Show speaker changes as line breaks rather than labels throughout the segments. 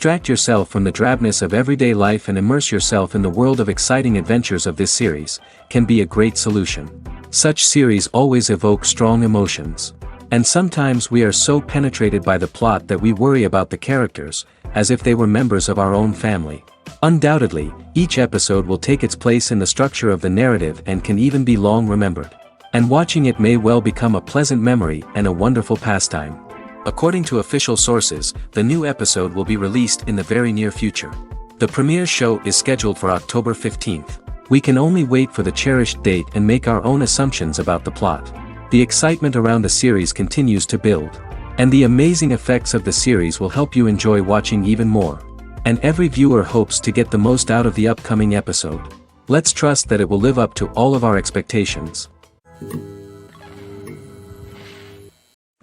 Distract yourself from the drabness of everyday life and immerse yourself in the world of exciting adventures of this series, can be a great solution. Such series always evoke strong emotions. And sometimes we are so penetrated by the plot that we worry about the characters, as if they were members of our own family. Undoubtedly, each episode will take its place in the structure of the narrative and can even be long remembered. And watching it may well become a pleasant memory and a wonderful pastime. According to official sources, the new episode will be released in the very near future. The premiere show is scheduled for October 15th. We can only wait for the cherished date and make our own assumptions about the plot. The excitement around the series continues to build. And the amazing effects of the series will help you enjoy watching even more. And every viewer hopes to get the most out of the upcoming episode. Let's trust that it will live up to all of our expectations.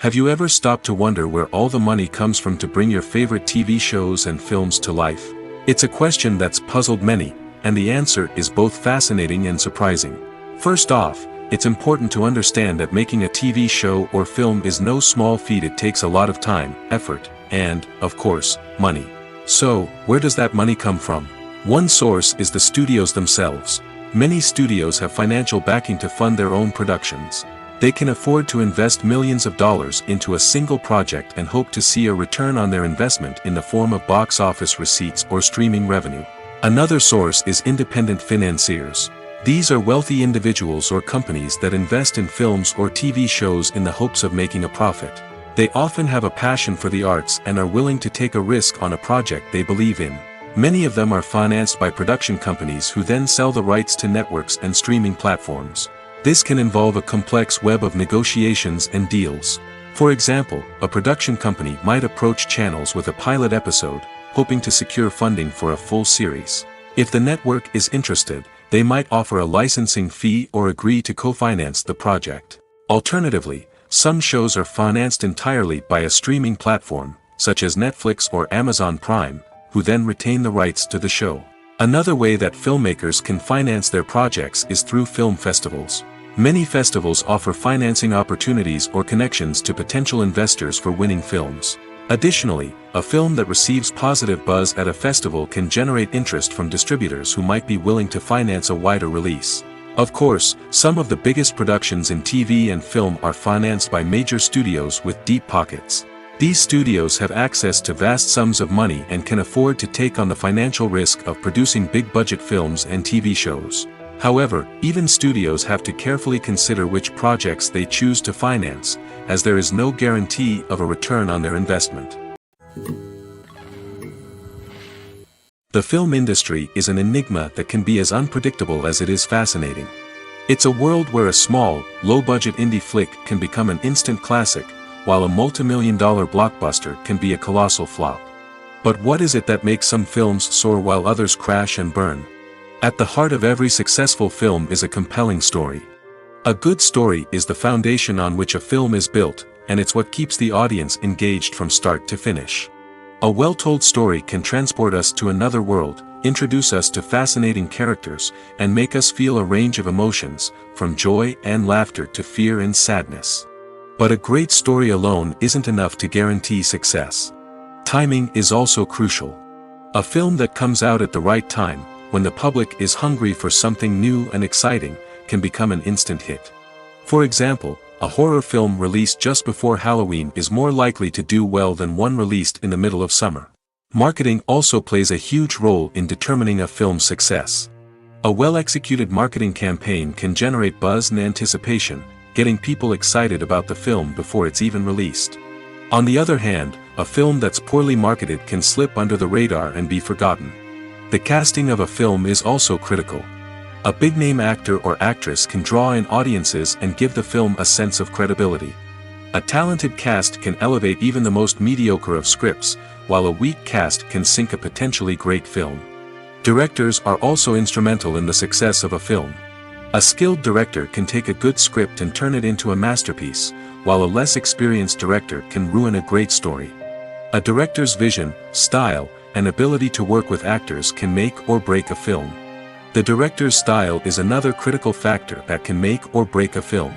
Have you ever stopped to wonder where all the money comes from to bring your favorite TV shows and films to life? It's a question that's puzzled many, and the answer is both fascinating and surprising. First off, it's important to understand that making a TV show or film is no small feat. It takes a lot of time, effort, and, of course, money. So, where does that money come from? One source is the studios themselves. Many studios have financial backing to fund their own productions. They can afford to invest millions of dollars into a single project and hope to see a return on their investment in the form of box office receipts or streaming revenue. Another source is independent financiers. These are wealthy individuals or companies that invest in films or TV shows in the hopes of making a profit. They often have a passion for the arts and are willing to take a risk on a project they believe in. Many of them are financed by production companies who then sell the rights to networks and streaming platforms. This can involve a complex web of negotiations and deals. For example, a production company might approach channels with a pilot episode, hoping to secure funding for a full series. If the network is interested, they might offer a licensing fee or agree to co-finance the project. Alternatively, some shows are financed entirely by a streaming platform, such as Netflix or Amazon Prime, who then retain the rights to the show. Another way that filmmakers can finance their projects is through film festivals. Many festivals offer financing opportunities or connections to potential investors for winning films. Additionally, a film that receives positive buzz at a festival can generate interest from distributors who might be willing to finance a wider release. Of course, some of the biggest productions in TV and film are financed by major studios with deep pockets. These studios have access to vast sums of money and can afford to take on the financial risk of producing big-budget films and TV shows. However, even studios have to carefully consider which projects they choose to finance, as there is no guarantee of a return on their investment. The film industry is an enigma that can be as unpredictable as it is fascinating. It's a world where a small, low-budget indie flick can become an instant classic, while a multi-million-dollar blockbuster can be a colossal flop. But what is it that makes some films soar while others crash and burn? At the heart of every successful film is a compelling story. A good story is the foundation on which a film is built, and it's what keeps the audience engaged from start to finish. A well-told story can transport us to another world, introduce us to fascinating characters, and make us feel a range of emotions, from joy and laughter to fear and sadness. But a great story alone isn't enough to guarantee success. Timing is also crucial. A film that comes out at the right time, when the public is hungry for something new and exciting, can become an instant hit. For example, a horror film released just before Halloween is more likely to do well than one released in the middle of summer. Marketing also plays a huge role in determining a film's success. A well-executed marketing campaign can generate buzz and anticipation, getting people excited about the film before it's even released. On the other hand, a film that's poorly marketed can slip under the radar and be forgotten. The casting of a film is also critical. A big-name actor or actress can draw in audiences and give the film a sense of credibility. A talented cast can elevate even the most mediocre of scripts, while a weak cast can sink a potentially great film. Directors are also instrumental in the success of a film. A skilled director can take a good script and turn it into a masterpiece, while a less experienced director can ruin a great story. A director's vision, style, and ability to work with actors can make or break a film. The director's style is another critical factor that can make or break a film.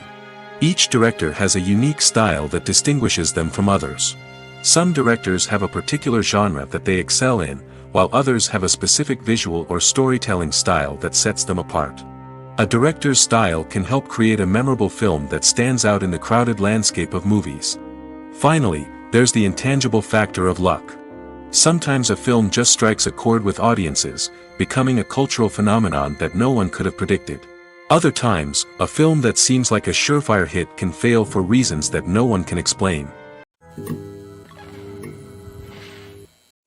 Each director has a unique style that distinguishes them from others. Some directors have a particular genre that they excel in, while others have a specific visual or storytelling style that sets them apart. A director's style can help create a memorable film that stands out in the crowded landscape of movies. Finally, there's the intangible factor of luck. Sometimes a film just strikes a chord with audiences, becoming a cultural phenomenon that no one could have predicted. Other times, a film that seems like a surefire hit can fail for reasons that no one can explain.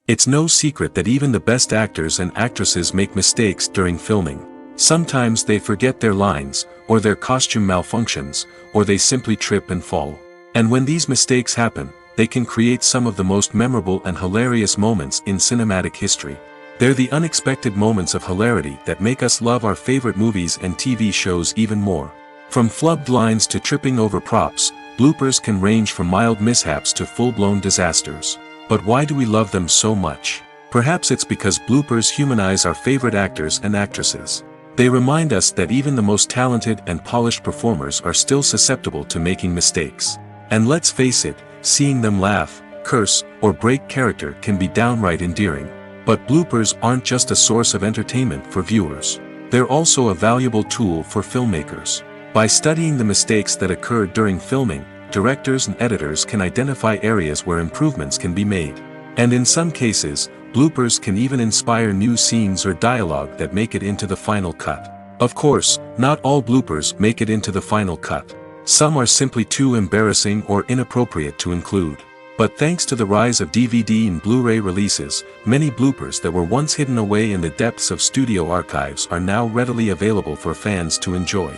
It's no secret that even the best actors and actresses make mistakes during filming. Sometimes they forget their lines, or their costume malfunctions, or they simply trip and fall. And when these mistakes happen, they can create some of the most memorable and hilarious moments in cinematic history. They're the unexpected moments of hilarity that make us love our favorite movies and TV shows even more. From flubbed lines to tripping over props, bloopers can range from mild mishaps to full-blown disasters. But why do we love them so much? Perhaps it's because bloopers humanize our favorite actors and actresses. They remind us that even the most talented and polished performers are still susceptible to making mistakes. And let's face it, seeing them laugh, curse, or break character can be downright endearing. But bloopers aren't just a source of entertainment for viewers. They're also a valuable tool for filmmakers. By studying the mistakes that occurred during filming, directors and editors can identify areas where improvements can be made. And in some cases, bloopers can even inspire new scenes or dialogue that make it into the final cut. Of course, not all bloopers make it into the final cut. Some are simply too embarrassing or inappropriate to include. But thanks to the rise of DVD and Blu-ray releases, many bloopers that were once hidden away in the depths of studio archives are now readily available for fans to enjoy.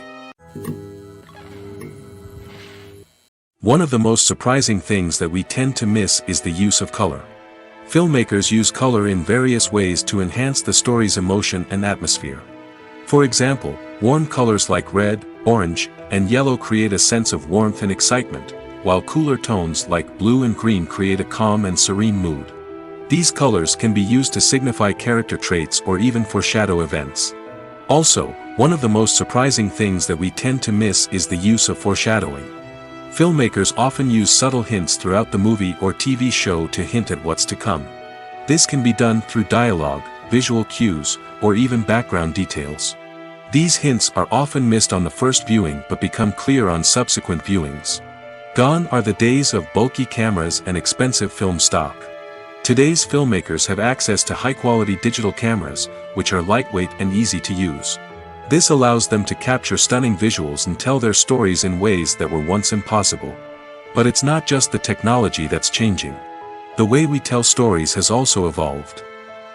One of the most surprising things that we tend to miss is the use of color. Filmmakers use color in various ways to enhance the story's emotion and atmosphere. For example, warm colors like red, orange, and yellow create a sense of warmth and excitement, while cooler tones like blue and green create a calm and serene mood. These colors can be used to signify character traits or even foreshadow events. Also, one of the most surprising things that we tend to miss is the use of foreshadowing. Filmmakers often use subtle hints throughout the movie or TV show to hint at what's to come. This can be done through dialogue, visual cues, or even background details. These hints are often missed on the first viewing but become clear on subsequent viewings. Gone are the days of bulky cameras and expensive film stock. Today's filmmakers have access to high-quality digital cameras, which are lightweight and easy to use. This allows them to capture stunning visuals and tell their stories in ways that were once impossible. But it's not just the technology that's changing. The way we tell stories has also evolved.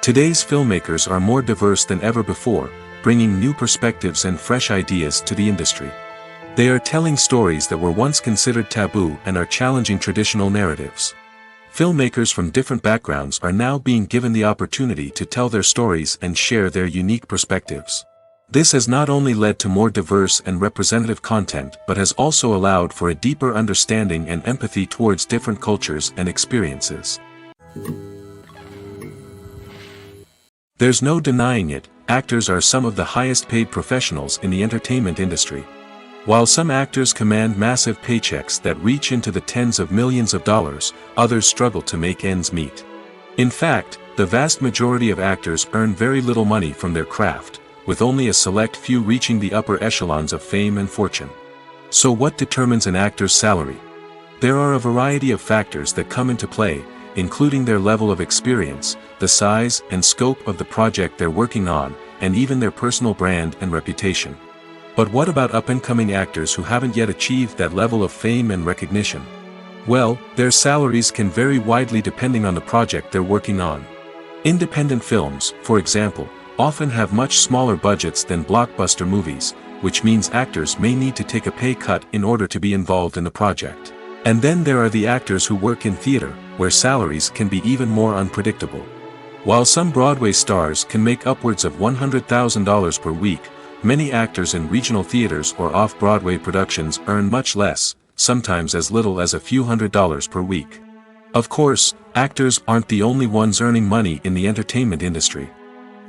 Today's filmmakers are more diverse than ever before, bringing new perspectives and fresh ideas to the industry. They are telling stories that were once considered taboo and are challenging traditional narratives. Filmmakers from different backgrounds are now being given the opportunity to tell their stories and share their unique perspectives. This has not only led to more diverse and representative content but has also allowed for a deeper understanding and empathy towards different cultures and experiences. There's no denying it, actors are some of the highest paid professionals in the entertainment industry. While some actors command massive paychecks that reach into the tens of millions of dollars, others struggle to make ends meet. In fact, the vast majority of actors earn very little money from their craft, with only a select few reaching the upper echelons of fame and fortune. So what determines an actor's salary? There are a variety of factors that come into play, including their level of experience, the size and scope of the project they're working on, and even their personal brand and reputation. But what about up-and-coming actors who haven't yet achieved that level of fame and recognition? Well, their salaries can vary widely depending on the project they're working on. Independent films, for example, often have much smaller budgets than blockbuster movies, which means actors may need to take a pay cut in order to be involved in the project. And then there are the actors who work in theater, where salaries can be even more unpredictable. While some Broadway stars can make upwards of $100,000 per week, many actors in regional theaters or off-Broadway productions earn much less, sometimes as little as a few $100s per week. Of course, actors aren't the only ones earning money in the entertainment industry.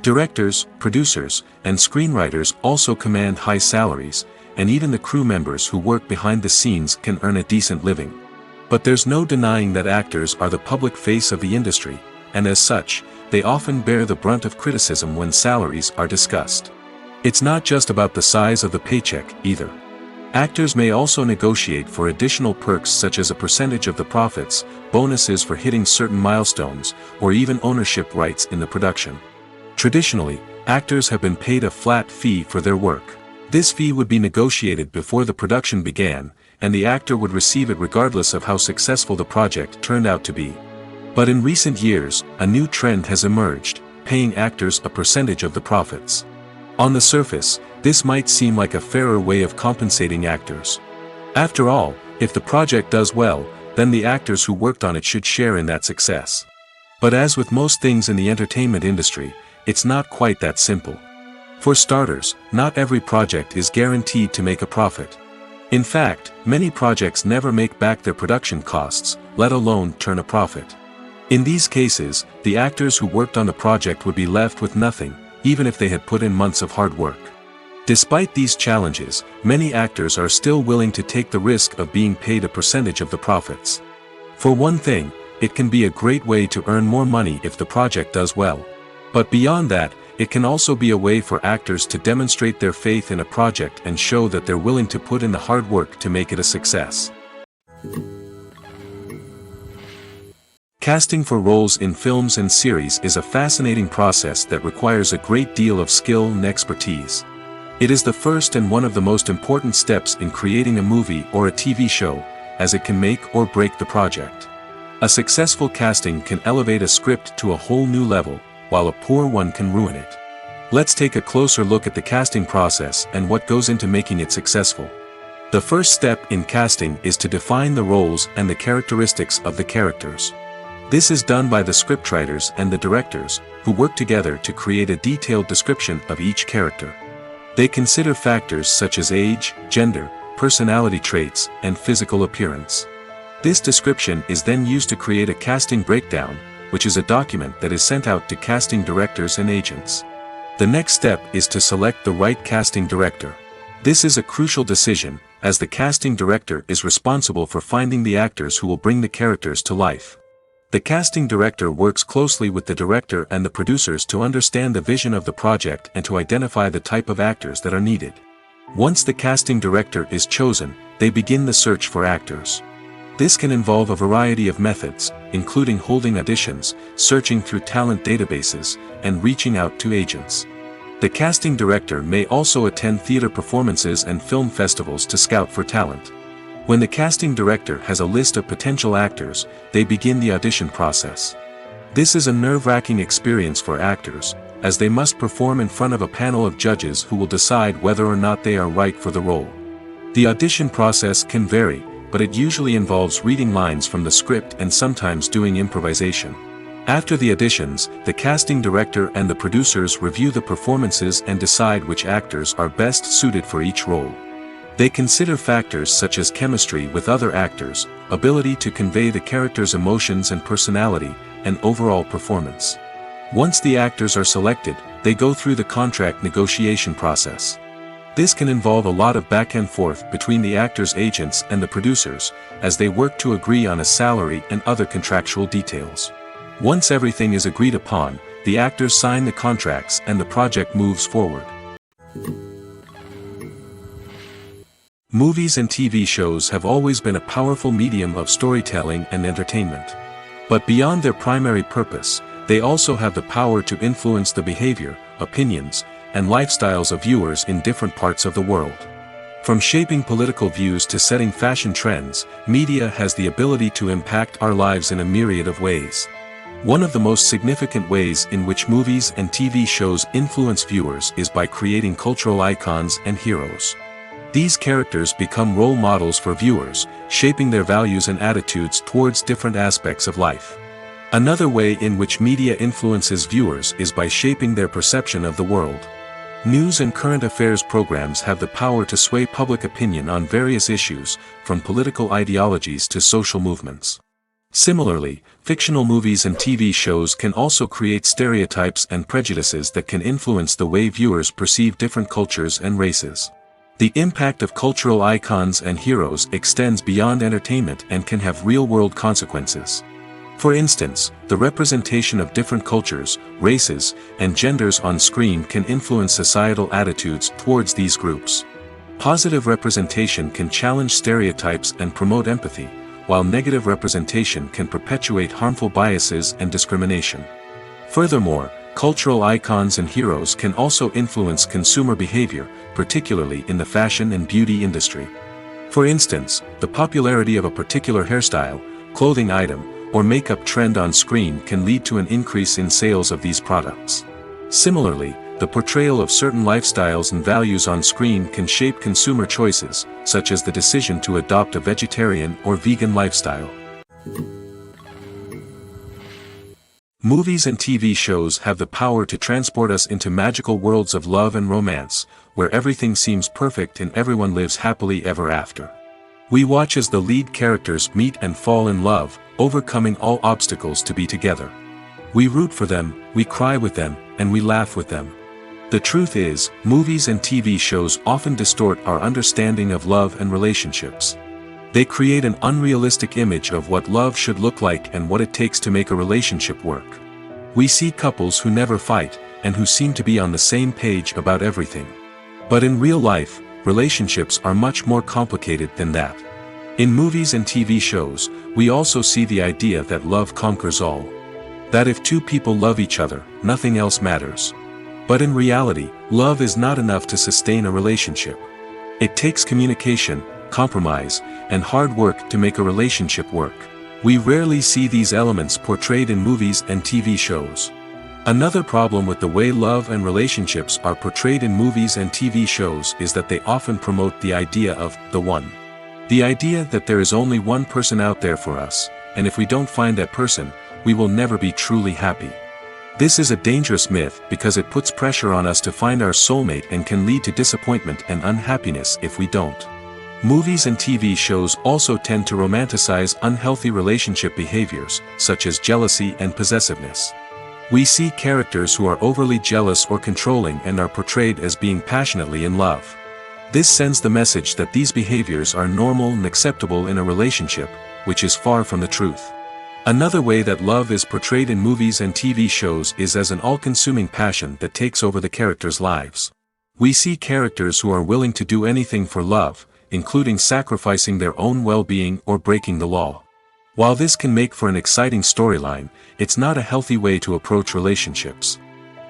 Directors, producers, and screenwriters also command high salaries, and even the crew members who work behind the scenes can earn a decent living. But there's no denying that actors are the public face of the industry, and as such, they often bear the brunt of criticism when salaries are discussed. It's not just about the size of the paycheck, either. Actors may also negotiate for additional perks such as a percentage of the profits, bonuses for hitting certain milestones, or even ownership rights in the production. Traditionally, actors have been paid a flat fee for their work. This fee would be negotiated before the production began, and the actor would receive it regardless of how successful the project turned out to be. But in recent years, a new trend has emerged, paying actors a percentage of the profits. On the surface, this might seem like a fairer way of compensating actors. After all, if the project does well, then the actors who worked on it should share in that success. But as with most things in the entertainment industry, it's not quite that simple. For starters, not every project is guaranteed to make a profit. In fact, many projects never make back their production costs, let alone turn a profit. In these cases, the actors who worked on the project would be left with nothing, even if they had put in months of hard work. Despite these challenges, many actors are still willing to take the risk of being paid a percentage of the profits. For one thing, it can be a great way to earn more money if the project does well. But beyond that, it can also be a way for actors to demonstrate their faith in a project and show that they're willing to put in the hard work to make it a success. Casting for roles in films and series is a fascinating process that requires a great deal of skill and expertise. It is the first and one of the most important steps in creating a movie or a TV show, as it can make or break the project. A successful casting can elevate a script to a whole new level, while a poor one can ruin it. Let's take a closer look at the casting process and what goes into making it successful. The first step in casting is to define the roles and the characteristics of the characters. This is done by the scriptwriters and the directors, who work together to create a detailed description of each character. They consider factors such as age, gender, personality traits, and physical appearance. This description is then used to create a casting breakdown, which is a document that is sent out to casting directors and agents. The next step is to select the right casting director. This is a crucial decision, as the casting director is responsible for finding the actors who will bring the characters to life. The casting director works closely with the director and the producers to understand the vision of the project and to identify the type of actors that are needed. Once the casting director is chosen, they begin the search for actors. This can involve a variety of methods, including holding auditions, searching through talent databases, and reaching out to agents. The casting director may also attend theater performances and film festivals to scout for talent. When the casting director has a list of potential actors, they begin the audition process. This is a nerve-wracking experience for actors, as they must perform in front of a panel of judges who will decide whether or not they are right for the role. The audition process can vary, but it usually involves reading lines from the script and sometimes doing improvisation. After the auditions, the casting director and the producers review the performances and decide which actors are best suited for each role. They consider factors such as chemistry with other actors, ability to convey the character's emotions and personality, and overall performance. Once the actors are selected, they go through the contract negotiation process. This can involve a lot of back and forth between the actors' agents and the producers, as they work to agree on a salary and other contractual details. Once everything is agreed upon, the actors sign the contracts and the project moves forward. Movies and TV shows have always been a powerful medium of storytelling and entertainment. But beyond their primary purpose, they also have the power to influence the behavior, opinions, and lifestyles of viewers in different parts of the world. From shaping political views to setting fashion trends, media has the ability to impact our lives in a myriad of ways. One of the most significant ways in which movies and TV shows influence viewers is by creating cultural icons and heroes. These characters become role models for viewers, shaping their values and attitudes towards different aspects of life. Another way in which media influences viewers is by shaping their perception of the world. News and current affairs programs have the power to sway public opinion on various issues, from political ideologies to social movements. Similarly, fictional movies and TV shows can also create stereotypes and prejudices that can influence the way viewers perceive different cultures and races. The impact of cultural icons and heroes extends beyond entertainment and can have real-world consequences. For instance, the representation of different cultures, races, and genders on screen can influence societal attitudes towards these groups. Positive representation can challenge stereotypes and promote empathy, while negative representation can perpetuate harmful biases and discrimination. Furthermore, cultural icons and heroes can also influence consumer behavior, particularly in the fashion and beauty industry. For instance, the popularity of a particular hairstyle, clothing item, or makeup trend on screen can lead to an increase in sales of these products. Similarly, the portrayal of certain lifestyles and values on screen can shape consumer choices, such as the decision to adopt a vegetarian or vegan lifestyle. Movies and TV shows have the power to transport us into magical worlds of love and romance, where everything seems perfect and everyone lives happily ever after. We watch as the lead characters meet and fall in love, overcoming all obstacles to be together. We root for them, we cry with them, and we laugh with them. The truth is, movies and TV shows often distort our understanding of love and relationships. They create an unrealistic image of what love should look like and what it takes to make a relationship work. We see couples who never fight, and who seem to be on the same page about everything. But in real life, relationships are much more complicated than that. In movies and TV shows, we also see the idea that love conquers all. That if two people love each other, nothing else matters. But in reality, love is not enough to sustain a relationship. It takes communication, compromise, and hard work to make a relationship work. We rarely see these elements portrayed in movies and TV shows. Another problem with the way love and relationships are portrayed in movies and TV shows is that they often promote the idea of the one. The idea that there is only one person out there for us, and if we don't find that person, we will never be truly happy. This is a dangerous myth because it puts pressure on us to find our soulmate and can lead to disappointment and unhappiness if we don't. Movies and TV shows also tend to romanticize unhealthy relationship behaviors, such as jealousy and possessiveness. We see characters who are overly jealous or controlling and are portrayed as being passionately in love. This sends the message that these behaviors are normal and acceptable in a relationship, which is far from the truth. Another way that love is portrayed in movies and TV shows is as an all-consuming passion that takes over the characters' lives. We see characters who are willing to do anything for love, including sacrificing their own well-being or breaking the law. While this can make for an exciting storyline, it's not a healthy way to approach relationships.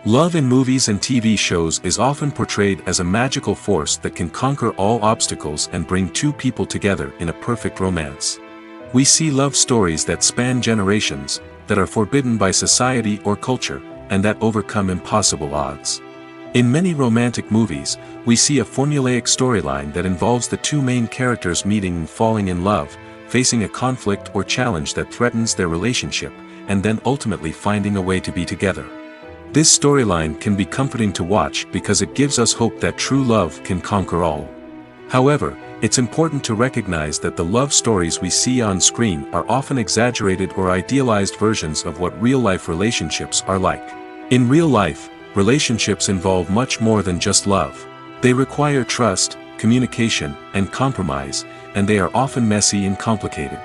Love in movies and TV shows is often portrayed as a magical force that can conquer all obstacles and bring two people together in a perfect romance. We see love stories that span generations, that are forbidden by society or culture, and that overcome impossible odds. In many romantic movies, we see a formulaic storyline that involves the two main characters meeting and falling in love, facing a conflict or challenge that threatens their relationship, and then ultimately finding a way to be together. This storyline can be comforting to watch because it gives us hope that true love can conquer all. However, it's important to recognize that the love stories we see on screen are often exaggerated or idealized versions of what real-life relationships are like. In real life, relationships involve much more than just love. They require trust, communication, and compromise, and they are often messy and complicated.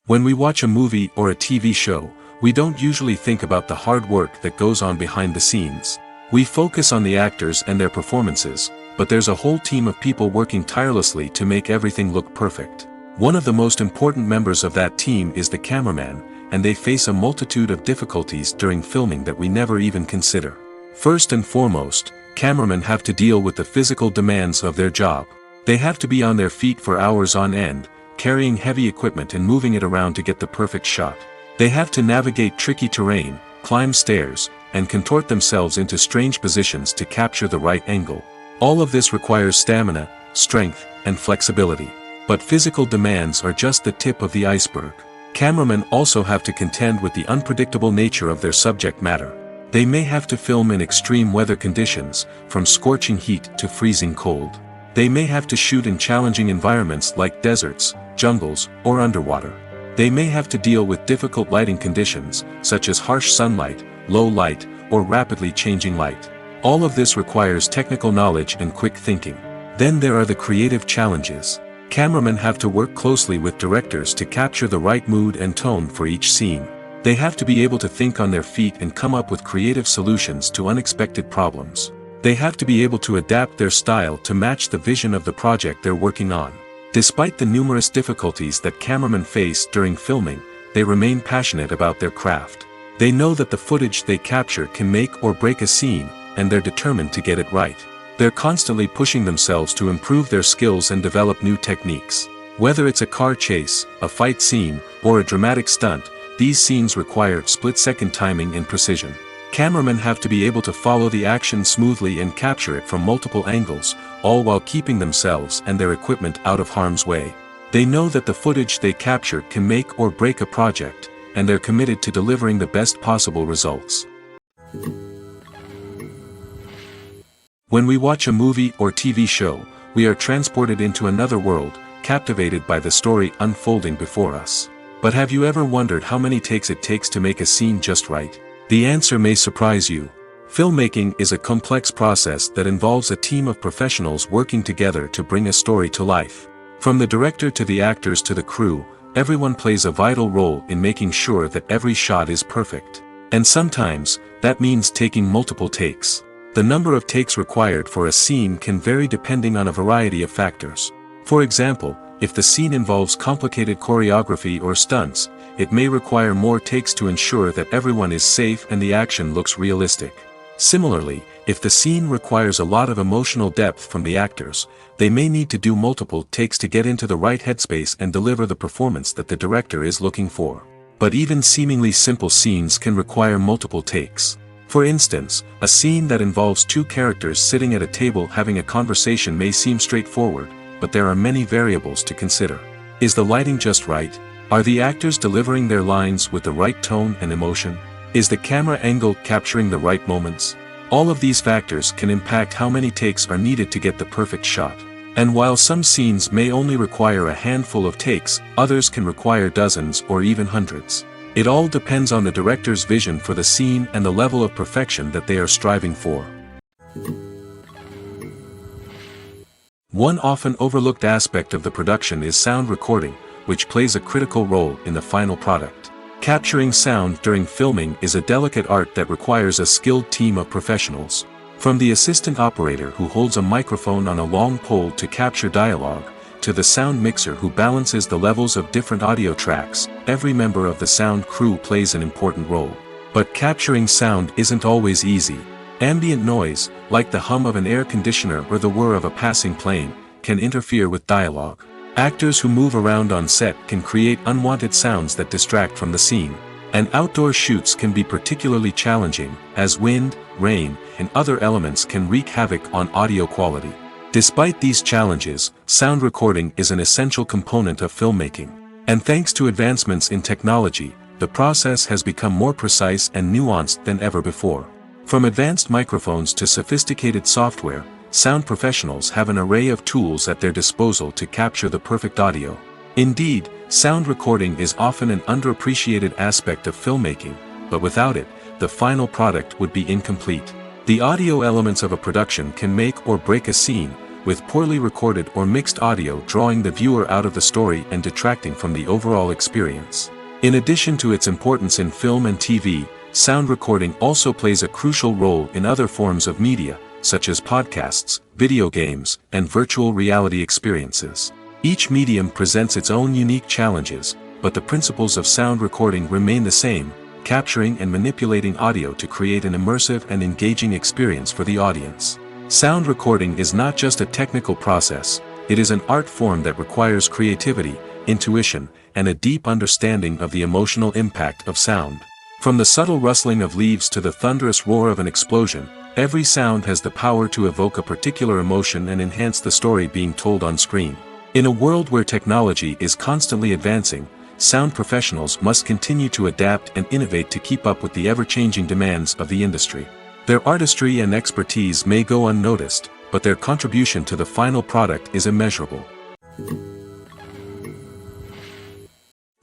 When we watch a movie or a TV show, we don't usually think about the hard work that goes on behind the scenes. We focus on the actors and their performances, but there's a whole team of people working tirelessly to make everything look perfect. One of the most important members of that team is the cameraman, and they face a multitude of difficulties during filming that we never even consider. First and foremost, cameramen have to deal with the physical demands of their job. They have to be on their feet for hours on end, carrying heavy equipment and moving it around to get the perfect shot. They have to navigate tricky terrain, climb stairs, and contort themselves into strange positions to capture the right angle. All of this requires stamina, strength, and flexibility. But physical demands are just the tip of the iceberg. Cameramen also have to contend with the unpredictable nature of their subject matter. They may have to film in extreme weather conditions, from scorching heat to freezing cold. They may have to shoot in challenging environments like deserts, jungles, or underwater. They may have to deal with difficult lighting conditions, such as harsh sunlight, low light, or rapidly changing light. All of this requires technical knowledge and quick thinking. Then there are the creative challenges. Cameramen have to work closely with directors to capture the right mood and tone for each scene. They have to be able to think on their feet and come up with creative solutions to unexpected problems. They have to be able to adapt their style to match the vision of the project they're working on. Despite the numerous difficulties that cameramen face during filming, they remain passionate about their craft. They know that the footage they capture can make or break a scene, and they're determined to get it right. They're constantly pushing themselves to improve their skills and develop new techniques. Whether it's a car chase, a fight scene, or a dramatic stunt, these scenes require split-second timing and precision. Cameramen have to be able to follow the action smoothly and capture it from multiple angles, all while keeping themselves and their equipment out of harm's way. They know that the footage they capture can make or break a project, and they're committed to delivering the best possible results. When we watch a movie or TV show, we are transported into another world, captivated by the story unfolding before us. But have you ever wondered how many takes it takes to make a scene just right? The answer may surprise you. Filmmaking is a complex process that involves a team of professionals working together to bring a story to life. From the director to the actors to the crew, everyone plays a vital role in making sure that every shot is perfect. And sometimes, that means taking multiple takes. The number of takes required for a scene can vary depending on a variety of factors. For example, if the scene involves complicated choreography or stunts, it may require more takes to ensure that everyone is safe and the action looks realistic. Similarly, if the scene requires a lot of emotional depth from the actors, they may need to do multiple takes to get into the right headspace and deliver the performance that the director is looking for. But even seemingly simple scenes can require multiple takes. For instance, a scene that involves two characters sitting at a table having a conversation may seem straightforward, but there are many variables to consider. Is the lighting just right? Are the actors delivering their lines with the right tone and emotion? Is the camera angle capturing the right moments? All of these factors can impact how many takes are needed to get the perfect shot. And while some scenes may only require a handful of takes, others can require dozens or even hundreds. It all depends on the director's vision for the scene and the level of perfection that they are striving for. One often overlooked aspect of the production is sound recording, which plays a critical role in the final product. Capturing sound during filming is a delicate art that requires a skilled team of professionals. From the assistant operator who holds a microphone on a long pole to capture dialogue, to the sound mixer who balances the levels of different audio tracks, every member of the sound crew plays an important role. But capturing sound isn't always easy. Ambient noise, like the hum of an air conditioner or the whir of a passing plane, can interfere with dialogue. Actors who move around on set can create unwanted sounds that distract from the scene. And outdoor shoots can be particularly challenging, as wind, rain, and other elements can wreak havoc on audio quality. Despite these challenges, sound recording is an essential component of filmmaking. And thanks to advancements in technology, the process has become more precise and nuanced than ever before. From advanced microphones to sophisticated software, sound professionals have an array of tools at their disposal to capture the perfect audio. Indeed, sound recording is often an underappreciated aspect of filmmaking, but without it, the final product would be incomplete. The audio elements of a production can make or break a scene, with poorly recorded or mixed audio drawing the viewer out of the story and detracting from the overall experience. In addition to its importance in film and TV, sound recording also plays a crucial role in other forms of media, such as podcasts, video games, and virtual reality experiences. Each medium presents its own unique challenges, but the principles of sound recording remain the same, capturing and manipulating audio to create an immersive and engaging experience for the audience. Sound recording is not just a technical process, it is an art form that requires creativity, intuition, and a deep understanding of the emotional impact of sound. From the subtle rustling of leaves to the thunderous roar of an explosion, every sound has the power to evoke a particular emotion and enhance the story being told on screen. In a world where technology is constantly advancing, sound professionals must continue to adapt and innovate to keep up with the ever-changing demands of the industry. Their artistry and expertise may go unnoticed, but their contribution to the final product is immeasurable.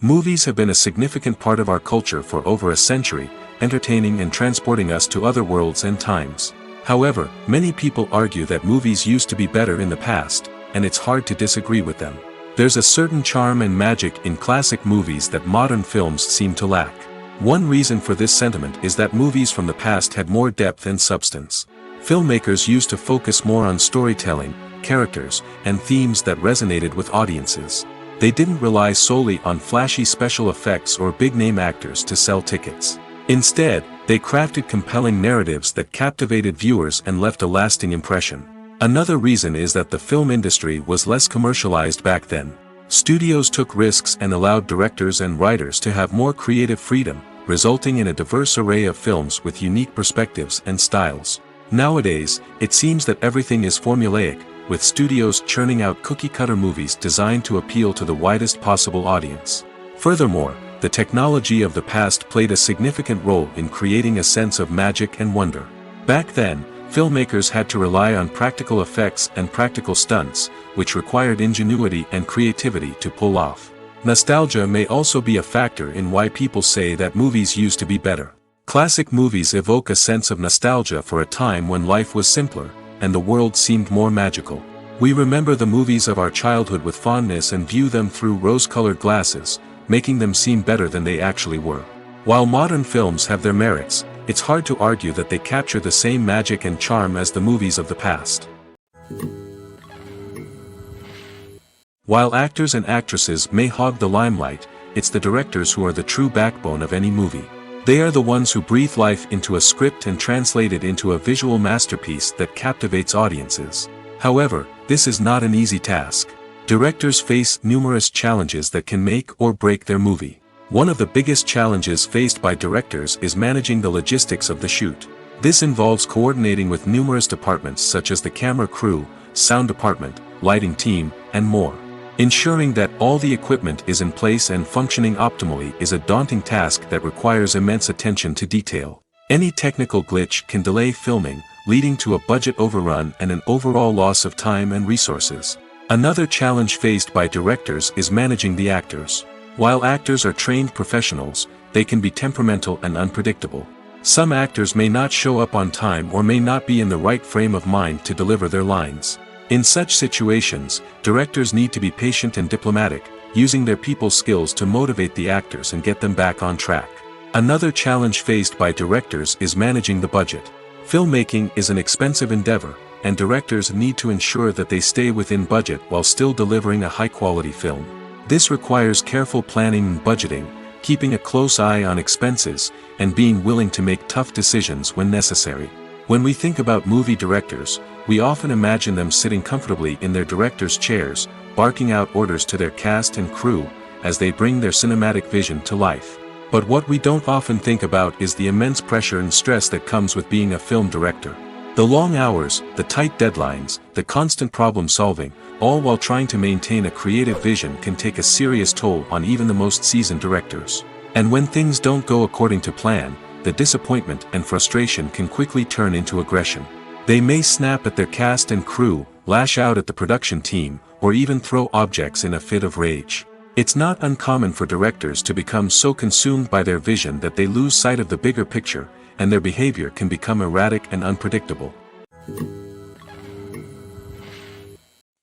Movies have been a significant part of our culture for over a century, entertaining and transporting us to other worlds and times. However, many people argue that movies used to be better in the past, and it's hard to disagree with them. There's a certain charm and magic in classic movies that modern films seem to lack. One reason for this sentiment is that movies from the past had more depth and substance. Filmmakers used to focus more on storytelling, characters, and themes that resonated with audiences. They didn't rely solely on flashy special effects or big-name actors to sell tickets. Instead, they crafted compelling narratives that captivated viewers and left a lasting impression. Another reason is that the film industry was less commercialized back then. Studios took risks and allowed directors and writers to have more creative freedom, resulting in a diverse array of films with unique perspectives and styles. Nowadays, it seems that everything is formulaic, with studios churning out cookie-cutter movies designed to appeal to the widest possible audience. Furthermore, the technology of the past played a significant role in creating a sense of magic and wonder. Back then, filmmakers had to rely on practical effects and practical stunts, which required ingenuity and creativity to pull off. Nostalgia may also be a factor in why people say that movies used to be better. Classic movies evoke a sense of nostalgia for a time when life was simpler, and the world seemed more magical. We remember the movies of our childhood with fondness and view them through rose-colored glasses, making them seem better than they actually were. While modern films have their merits, it's hard to argue that they capture the same magic and charm as the movies of the past. While actors and actresses may hog the limelight, it's the directors who are the true backbone of any movie. They are the ones who breathe life into a script and translate it into a visual masterpiece that captivates audiences. However, this is not an easy task. Directors face numerous challenges that can make or break their movie. One of the biggest challenges faced by directors is managing the logistics of the shoot. This involves coordinating with numerous departments such as the camera crew, sound department, lighting team, and more. Ensuring that all the equipment is in place and functioning optimally is a daunting task that requires immense attention to detail. Any technical glitch can delay filming, leading to a budget overrun and an overall loss of time and resources. Another challenge faced by directors is managing the actors. While actors are trained professionals, they can be temperamental and unpredictable. Some actors may not show up on time or may not be in the right frame of mind to deliver their lines. In such situations, directors need to be patient and diplomatic, using their people skills to motivate the actors and get them back on track. Another challenge faced by directors is managing the budget. Filmmaking is an expensive endeavor, and directors need to ensure that they stay within budget while still delivering a high-quality film. This requires careful planning and budgeting, keeping a close eye on expenses, and being willing to make tough decisions when necessary. When we think about movie directors, we often imagine them sitting comfortably in their director's chairs, barking out orders to their cast and crew, as they bring their cinematic vision to life. But what we don't often think about is the immense pressure and stress that comes with being a film director. The long hours, the tight deadlines, the constant problem solving, all while trying to maintain a creative vision can take a serious toll on even the most seasoned directors. And when things don't go according to plan, the disappointment and frustration can quickly turn into aggression. They may snap at their cast and crew, lash out at the production team, or even throw objects in a fit of rage. It's not uncommon for directors to become so consumed by their vision that they lose sight of the bigger picture, and their behavior can become erratic and unpredictable.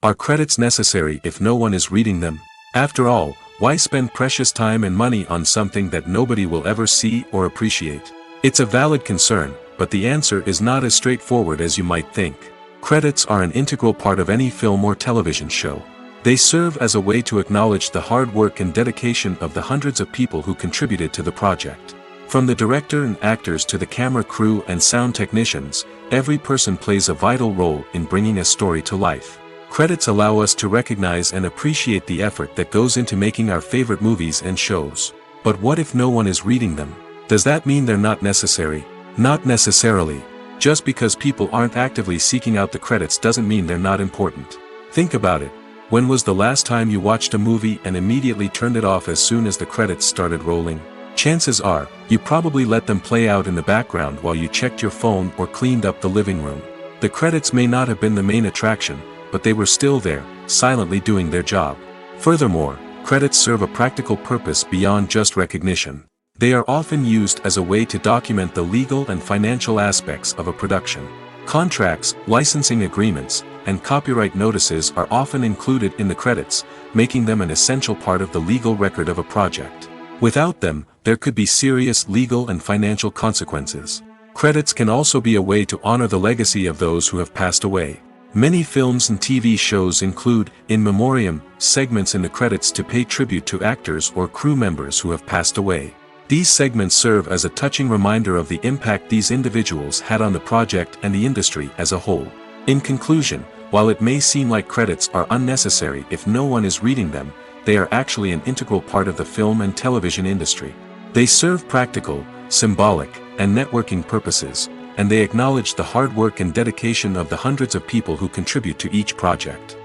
Are credits necessary if no one is reading them? After all, why spend precious time and money on something that nobody will ever see or appreciate? It's a valid concern, but the answer is not as straightforward as you might think. Credits are an integral part of any film or television show. They serve as a way to acknowledge the hard work and dedication of the hundreds of people who contributed to the project. From the director and actors to the camera crew and sound technicians, every person plays a vital role in bringing a story to life. Credits allow us to recognize and appreciate the effort that goes into making our favorite movies and shows. But what if no one is reading them? Does that mean they're not necessary? Not necessarily. Just because people aren't actively seeking out the credits doesn't mean they're not important. Think about it. When was the last time you watched a movie and immediately turned it off as soon as the credits started rolling? Chances are, you probably let them play out in the background while you checked your phone or cleaned up the living room. The credits may not have been the main attraction, but they were still there, silently doing their job. Furthermore, credits serve a practical purpose beyond just recognition. They are often used as a way to document the legal and financial aspects of a production. Contracts, licensing agreements, and copyright notices are often included in the credits, making them an essential part of the legal record of a project. Without them, there could be serious legal and financial consequences. Credits can also be a way to honor the legacy of those who have passed away. Many films and TV shows include, in memoriam, segments in the credits to pay tribute to actors or crew members who have passed away. These segments serve as a touching reminder of the impact these individuals had on the project and the industry as a whole. In conclusion, while it may seem like credits are unnecessary if no one is reading them, they are actually an integral part of the film and television industry. They serve practical, symbolic, and networking purposes, and they acknowledge the hard work and dedication of the hundreds of people who contribute to each project.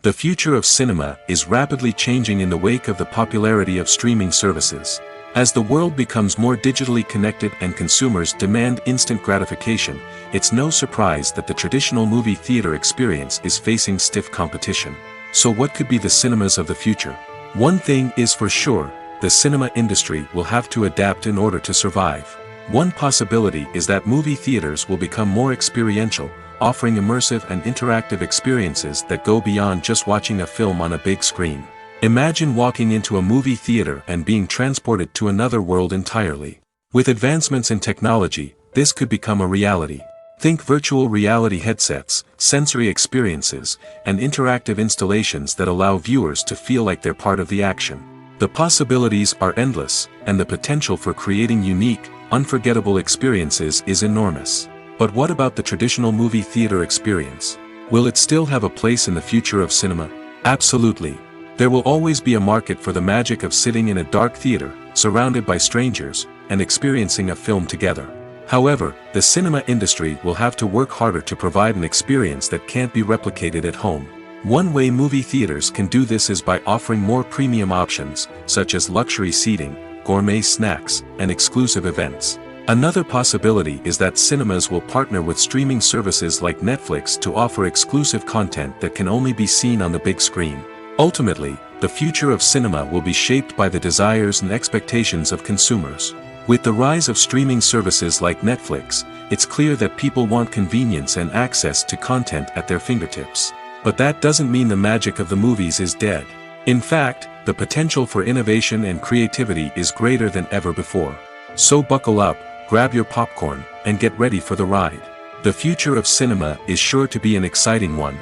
The future of cinema is rapidly changing in the wake of the popularity of streaming services. As the world becomes more digitally connected and consumers demand instant gratification, it's no surprise that the traditional movie theater experience is facing stiff competition. So what could be the cinemas of the future? One thing is for sure, the cinema industry will have to adapt in order to survive. One possibility is that movie theaters will become more experiential, offering immersive and interactive experiences that go beyond just watching a film on a big screen. Imagine walking into a movie theater and being transported to another world entirely. With advancements in technology, this could become a reality. Think virtual reality headsets, sensory experiences, and interactive installations that allow viewers to feel like they're part of the action. The possibilities are endless, and the potential for creating unique, unforgettable experiences is enormous. But what about the traditional movie theater experience? Will it still have a place in the future of cinema? Absolutely. There will always be a market for the magic of sitting in a dark theater, surrounded by strangers, and experiencing a film together. However, the cinema industry will have to work harder to provide an experience that can't be replicated at home. One way movie theaters can do this is by offering more premium options, such as luxury seating, gourmet snacks, and exclusive events. Another possibility is that cinemas will partner with streaming services like Netflix to offer exclusive content that can only be seen on the big screen. Ultimately, the future of cinema will be shaped by the desires and expectations of consumers. With the rise of streaming services like Netflix, it's clear that people want convenience and access to content at their fingertips. But that doesn't mean the magic of the movies is dead. In fact, the potential for innovation and creativity is greater than ever before. So buckle up, grab your popcorn, and get ready for the ride. The future of cinema is sure to be an exciting one.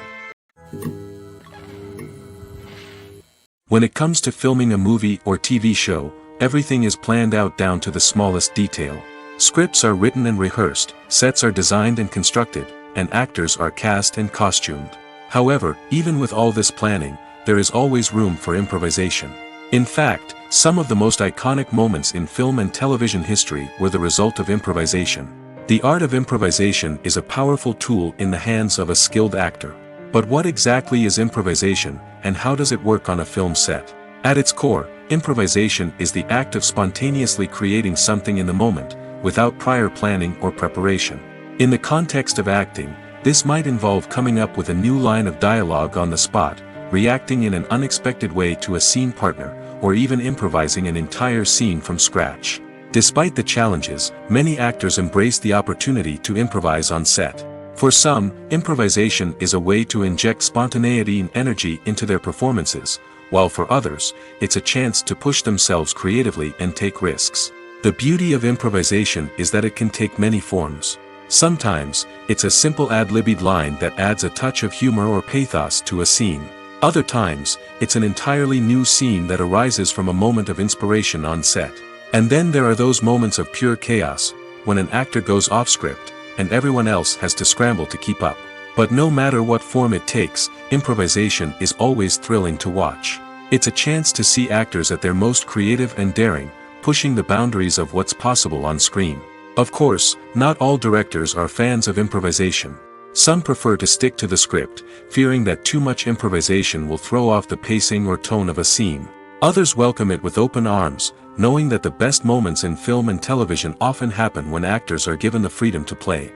When it comes to filming a movie or TV show, everything is planned out down to the smallest detail. Scripts are written and rehearsed, sets are designed and constructed, and actors are cast and costumed. However, even with all this planning, there is always room for improvisation. In fact, some of the most iconic moments in film and television history were the result of improvisation. The art of improvisation is a powerful tool in the hands of a skilled actor. But what exactly is improvisation, and how does it work on a film set? At its core, improvisation is the act of spontaneously creating something in the moment, without prior planning or preparation. In the context of acting, this might involve coming up with a new line of dialogue on the spot, reacting in an unexpected way to a scene partner, or even improvising an entire scene from scratch. Despite the challenges, many actors embrace the opportunity to improvise on set. For some, improvisation is a way to inject spontaneity and energy into their performances, while for others, it's a chance to push themselves creatively and take risks. The beauty of improvisation is that it can take many forms. Sometimes, it's a simple ad-libbed line that adds a touch of humor or pathos to a scene. Other times, it's an entirely new scene that arises from a moment of inspiration on set. And then there are those moments of pure chaos, when an actor goes off script, and everyone else has to scramble to keep up. But no matter what form it takes, improvisation is always thrilling to watch. It's a chance to see actors at their most creative and daring, pushing the boundaries of what's possible on screen. Of course, not all directors are fans of improvisation. Some prefer to stick to the script, fearing that too much improvisation will throw off the pacing or tone of a scene. Others welcome it with open arms, knowing that the best moments in film and television often happen when actors are given the freedom to play.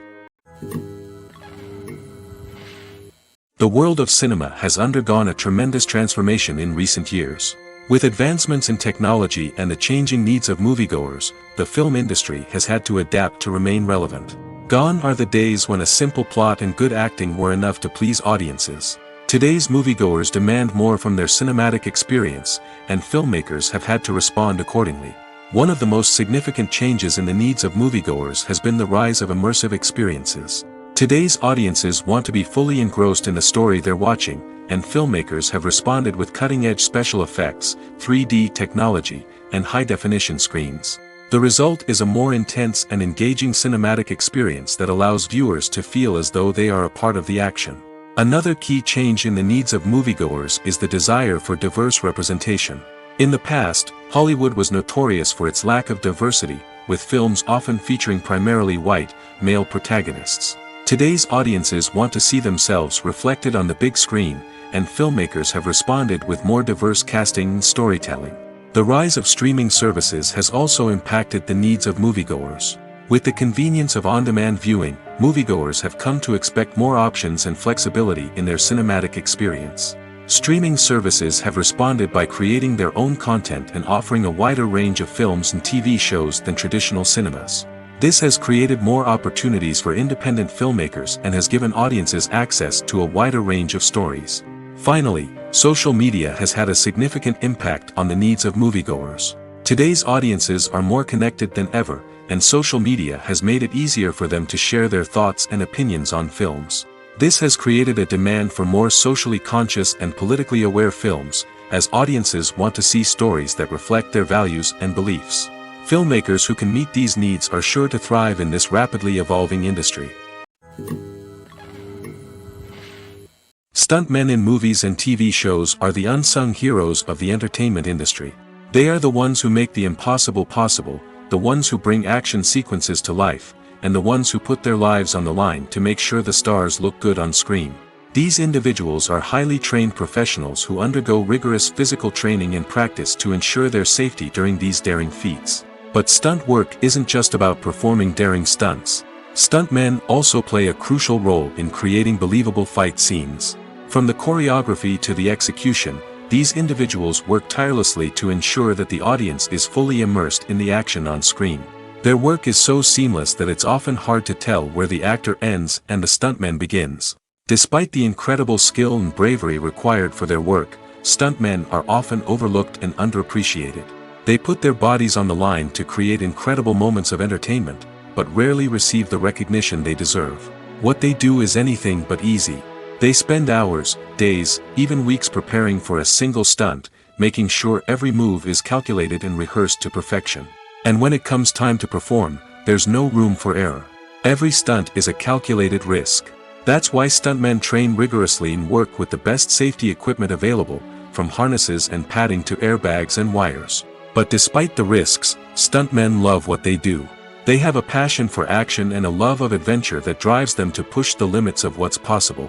The world of cinema has undergone a tremendous transformation in recent years. With advancements in technology and the changing needs of moviegoers, the film industry has had to adapt to remain relevant. Gone are the days when a simple plot and good acting were enough to please audiences. Today's moviegoers demand more from their cinematic experience, and filmmakers have had to respond accordingly. One of the most significant changes in the needs of moviegoers has been the rise of immersive experiences. Today's audiences want to be fully engrossed in the story they're watching, and filmmakers have responded with cutting-edge special effects, 3D technology, and high-definition screens. The result is a more intense and engaging cinematic experience that allows viewers to feel as though they are a part of the action. Another key change in the needs of moviegoers is the desire for diverse representation. In the past, Hollywood was notorious for its lack of diversity, with films often featuring primarily white, male protagonists. Today's audiences want to see themselves reflected on the big screen, and filmmakers have responded with more diverse casting and storytelling. The rise of streaming services has also impacted the needs of moviegoers. With the convenience of on-demand viewing, moviegoers have come to expect more options and flexibility in their cinematic experience. Streaming services have responded by creating their own content and offering a wider range of films and TV shows than traditional cinemas. This has created more opportunities for independent filmmakers and has given audiences access to a wider range of stories. Finally, social media has had a significant impact on the needs of moviegoers. Today's audiences are more connected than ever, and social media has made it easier for them to share their thoughts and opinions on films. This has created a demand for more socially conscious and politically aware films, as audiences want to see stories that reflect their values and beliefs. Filmmakers who can meet these needs are sure to thrive in this rapidly evolving industry. Stuntmen in movies and TV shows are the unsung heroes of the entertainment industry. They are the ones who make the impossible possible, the ones who bring action sequences to life, and the ones who put their lives on the line to make sure the stars look good on screen. These individuals are highly trained professionals who undergo rigorous physical training and practice to ensure their safety during these daring feats. But stunt work isn't just about performing daring stunts. Stuntmen also play a crucial role in creating believable fight scenes. From the choreography to the execution, these individuals work tirelessly to ensure that the audience is fully immersed in the action on screen. Their work is so seamless that it's often hard to tell where the actor ends and the stuntman begins. Despite the incredible skill and bravery required for their work, stuntmen are often overlooked and underappreciated. They put their bodies on the line to create incredible moments of entertainment, but rarely receive the recognition they deserve. What they do is anything but easy. They spend hours, days, even weeks preparing for a single stunt, making sure every move is calculated and rehearsed to perfection. And when it comes time to perform, there's no room for error. Every stunt is a calculated risk. That's why stuntmen train rigorously and work with the best safety equipment available, from harnesses and padding to airbags and wires. But despite the risks, stuntmen love what they do. They have a passion for action and a love of adventure that drives them to push the limits of what's possible.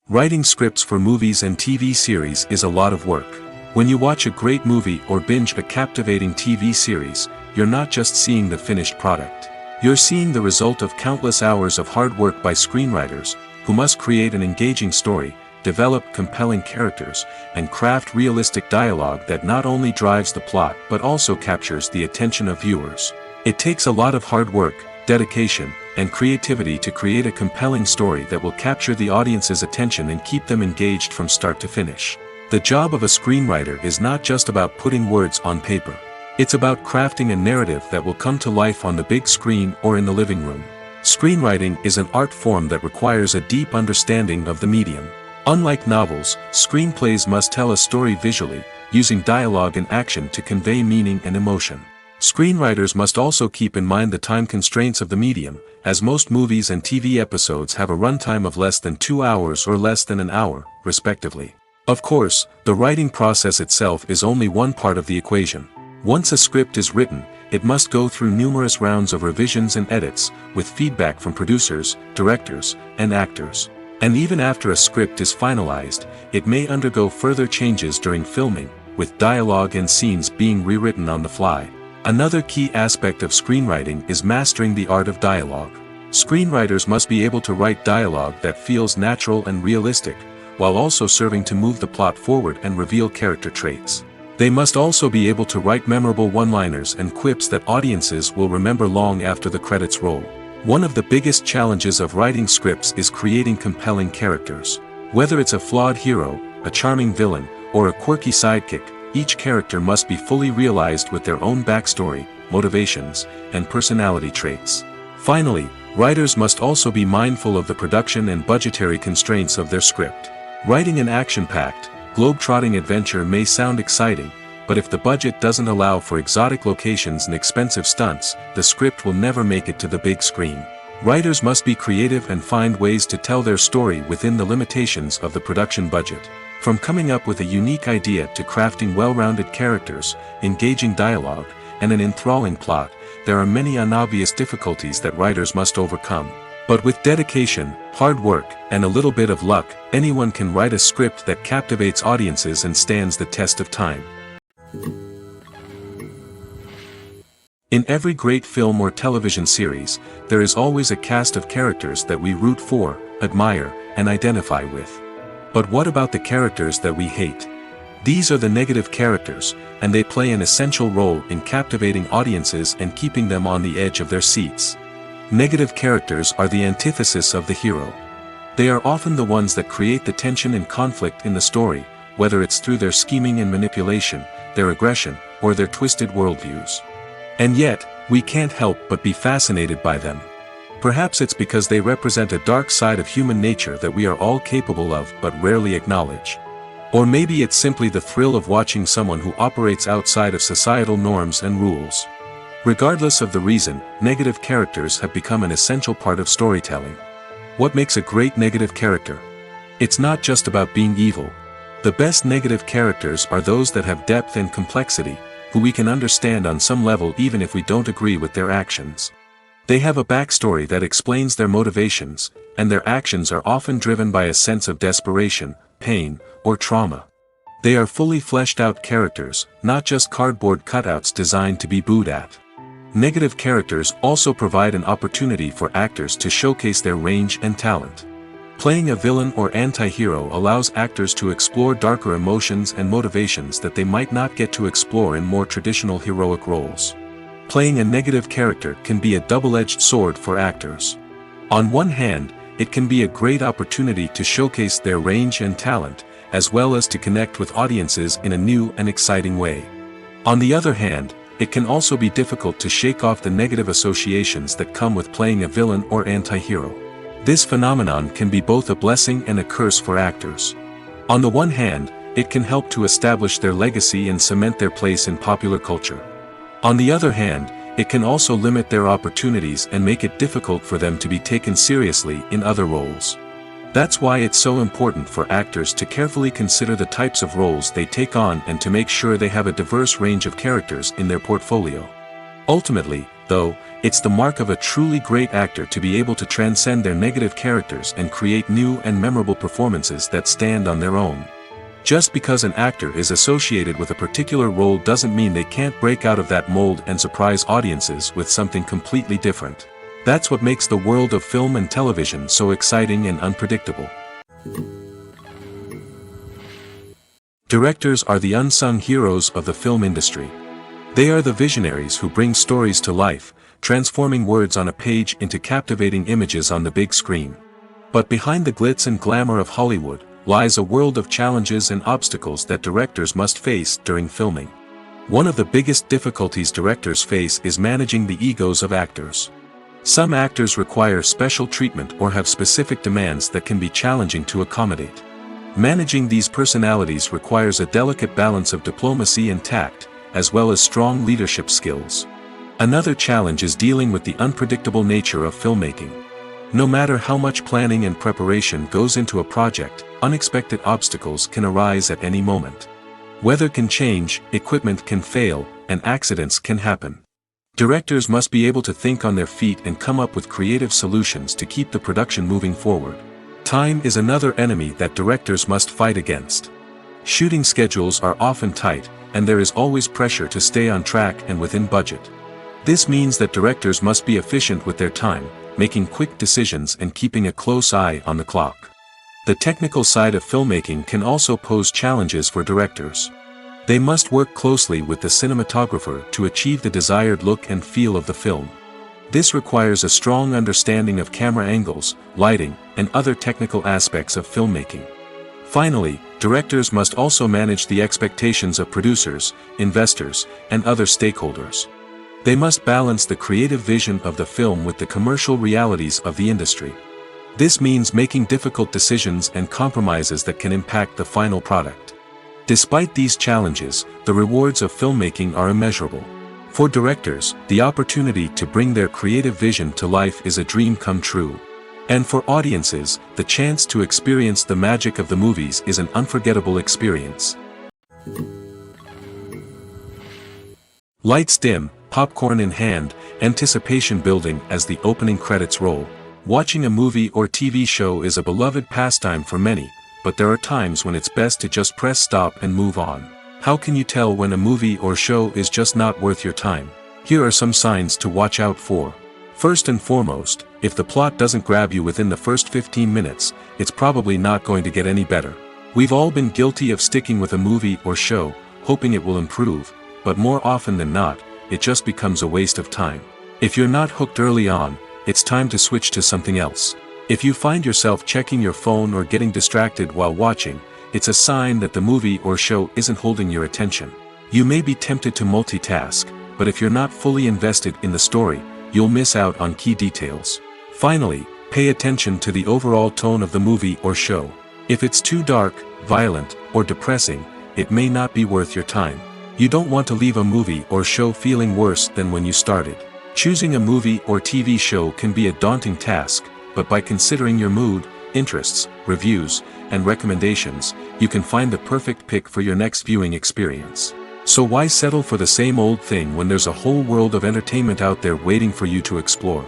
Writing scripts for movies and TV series is a lot of work. When you watch a great movie or binge a captivating TV series, you're not just seeing the finished product. You're seeing the result of countless hours of hard work by screenwriters, who must create an engaging story, develop compelling characters, and craft realistic dialogue that not only drives the plot but also captures the attention of viewers. It takes a lot of hard work, dedication, and creativity to create a compelling story that will capture the audience's attention and keep them engaged from start to finish. The job of a screenwriter is not just about putting words on paper. It's about crafting a narrative that will come to life on the big screen or in the living room. Screenwriting is an art form that requires a deep understanding of the medium. Unlike novels, screenplays must tell a story visually, using dialogue and action to convey meaning and emotion. Screenwriters must also keep in mind the time constraints of the medium, as most movies and TV episodes have a runtime of less than 2 hours or less than an hour, respectively. Of course, the writing process itself is only one part of the equation. Once a script is written, it must go through numerous rounds of revisions and edits, with feedback from producers, directors, and actors. And even after a script is finalized, it may undergo further changes during filming, with dialogue and scenes being rewritten on the fly. Another key aspect of screenwriting is mastering the art of dialogue. Screenwriters must be able to write dialogue that feels natural and realistic, while also serving to move the plot forward and reveal character traits. They must also be able to write memorable one-liners and quips that audiences will remember long after the credits roll. One of the biggest challenges of writing scripts is creating compelling characters. Whether it's a flawed hero, a charming villain, or a quirky sidekick, each character must be fully realized with their own backstory, motivations, and personality traits. Finally, writers must also be mindful of the production and budgetary constraints of their script. Writing an action-packed, globe-trotting adventure may sound exciting, but if the budget doesn't allow for exotic locations and expensive stunts, the script will never make it to the big screen. Writers must be creative and find ways to tell their story within the limitations of the production budget. From coming up with a unique idea to crafting well-rounded characters, engaging dialogue, and an enthralling plot, there are many unobvious difficulties that writers must overcome. But with dedication, hard work, and a little bit of luck, anyone can write a script that captivates audiences and stands the test of time. In every great film or television series, there is always a cast of characters that we root for, admire, and identify with. But what about the characters that we hate? These are the negative characters, and they play an essential role in captivating audiences and keeping them on the edge of their seats. Negative characters are the antithesis of the hero. They are often the ones that create the tension and conflict in the story, whether it's through their scheming and manipulation, their aggression, or their twisted worldviews. And yet, we can't help but be fascinated by them. Perhaps it's because they represent a dark side of human nature that we are all capable of but rarely acknowledge. Or maybe it's simply the thrill of watching someone who operates outside of societal norms and rules. Regardless of the reason, negative characters have become an essential part of storytelling. What makes a great negative character? It's not just about being evil. The best negative characters are those that have depth and complexity, who we can understand on some level even if we don't agree with their actions. They have a backstory that explains their motivations, and their actions are often driven by a sense of desperation, pain, or trauma. They are fully fleshed out characters, not just cardboard cutouts designed to be booed at. Negative characters also provide an opportunity for actors to showcase their range and talent. Playing a villain or anti-hero allows actors to explore darker emotions and motivations that they might not get to explore in more traditional heroic roles. Playing a negative character can be a double-edged sword for actors. On one hand, it can be a great opportunity to showcase their range and talent, as well as to connect with audiences in a new and exciting way. On the other hand, it can also be difficult to shake off the negative associations that come with playing a villain or anti-hero. This phenomenon can be both a blessing and a curse for actors. On the one hand, it can help to establish their legacy and cement their place in popular culture. On the other hand, it can also limit their opportunities and make it difficult for them to be taken seriously in other roles. That's why it's so important for actors to carefully consider the types of roles they take on and to make sure they have a diverse range of characters in their portfolio. Ultimately, though, it's the mark of a truly great actor to be able to transcend their negative characters and create new and memorable performances that stand on their own. Just because an actor is associated with a particular role doesn't mean they can't break out of that mold and surprise audiences with something completely different. That's what makes the world of film and television so exciting and unpredictable. Directors are the unsung heroes of the film industry. They are the visionaries who bring stories to life, transforming words on a page into captivating images on the big screen. But behind the glitz and glamour of Hollywood, lies a world of challenges and obstacles that directors must face during filming. One of the biggest difficulties directors face is managing the egos of actors. Some actors require special treatment or have specific demands that can be challenging to accommodate. Managing these personalities requires a delicate balance of diplomacy and tact, as well as strong leadership skills. Another challenge is dealing with the unpredictable nature of filmmaking. No matter how much planning and preparation goes into a project, unexpected obstacles can arise at any moment. Weather can change, equipment can fail, and accidents can happen. Directors must be able to think on their feet and come up with creative solutions to keep the production moving forward. Time is another enemy that directors must fight against. Shooting schedules are often tight, and there is always pressure to stay on track and within budget. This means that directors must be efficient with their time, making quick decisions and keeping a close eye on the clock. The technical side of filmmaking can also pose challenges for directors. They must work closely with the cinematographer to achieve the desired look and feel of the film. This requires a strong understanding of camera angles, lighting, and other technical aspects of filmmaking. Finally, directors must also manage the expectations of producers, investors, and other stakeholders. They must balance the creative vision of the film with the commercial realities of the industry. This means making difficult decisions and compromises that can impact the final product. Despite these challenges, the rewards of filmmaking are immeasurable. For directors, the opportunity to bring their creative vision to life is a dream come true. And for audiences, the chance to experience the magic of the movies is an unforgettable experience. Lights dim, popcorn in hand, anticipation building as the opening credits roll. Watching a movie or TV show is a beloved pastime for many, but there are times when it's best to just press stop and move on. How can you tell when a movie or show is just not worth your time? Here are some signs to watch out for. First and foremost, if the plot doesn't grab you within the first 15 minutes, it's probably not going to get any better. We've all been guilty of sticking with a movie or show, hoping it will improve, but more often than not, it just becomes a waste of time. If you're not hooked early on, it's time to switch to something else. If you find yourself checking your phone or getting distracted while watching, it's a sign that the movie or show isn't holding your attention. You may be tempted to multitask, but if you're not fully invested in the story, you'll miss out on key details. Finally, pay attention to the overall tone of the movie or show. If it's too dark, violent, or depressing, it may not be worth your time. You don't want to leave a movie or show feeling worse than when you started. Choosing a movie or TV show can be a daunting task, but by considering your mood, interests, reviews, and recommendations, you can find the perfect pick for your next viewing experience. So why settle for the same old thing when there's a whole world of entertainment out there waiting for you to explore?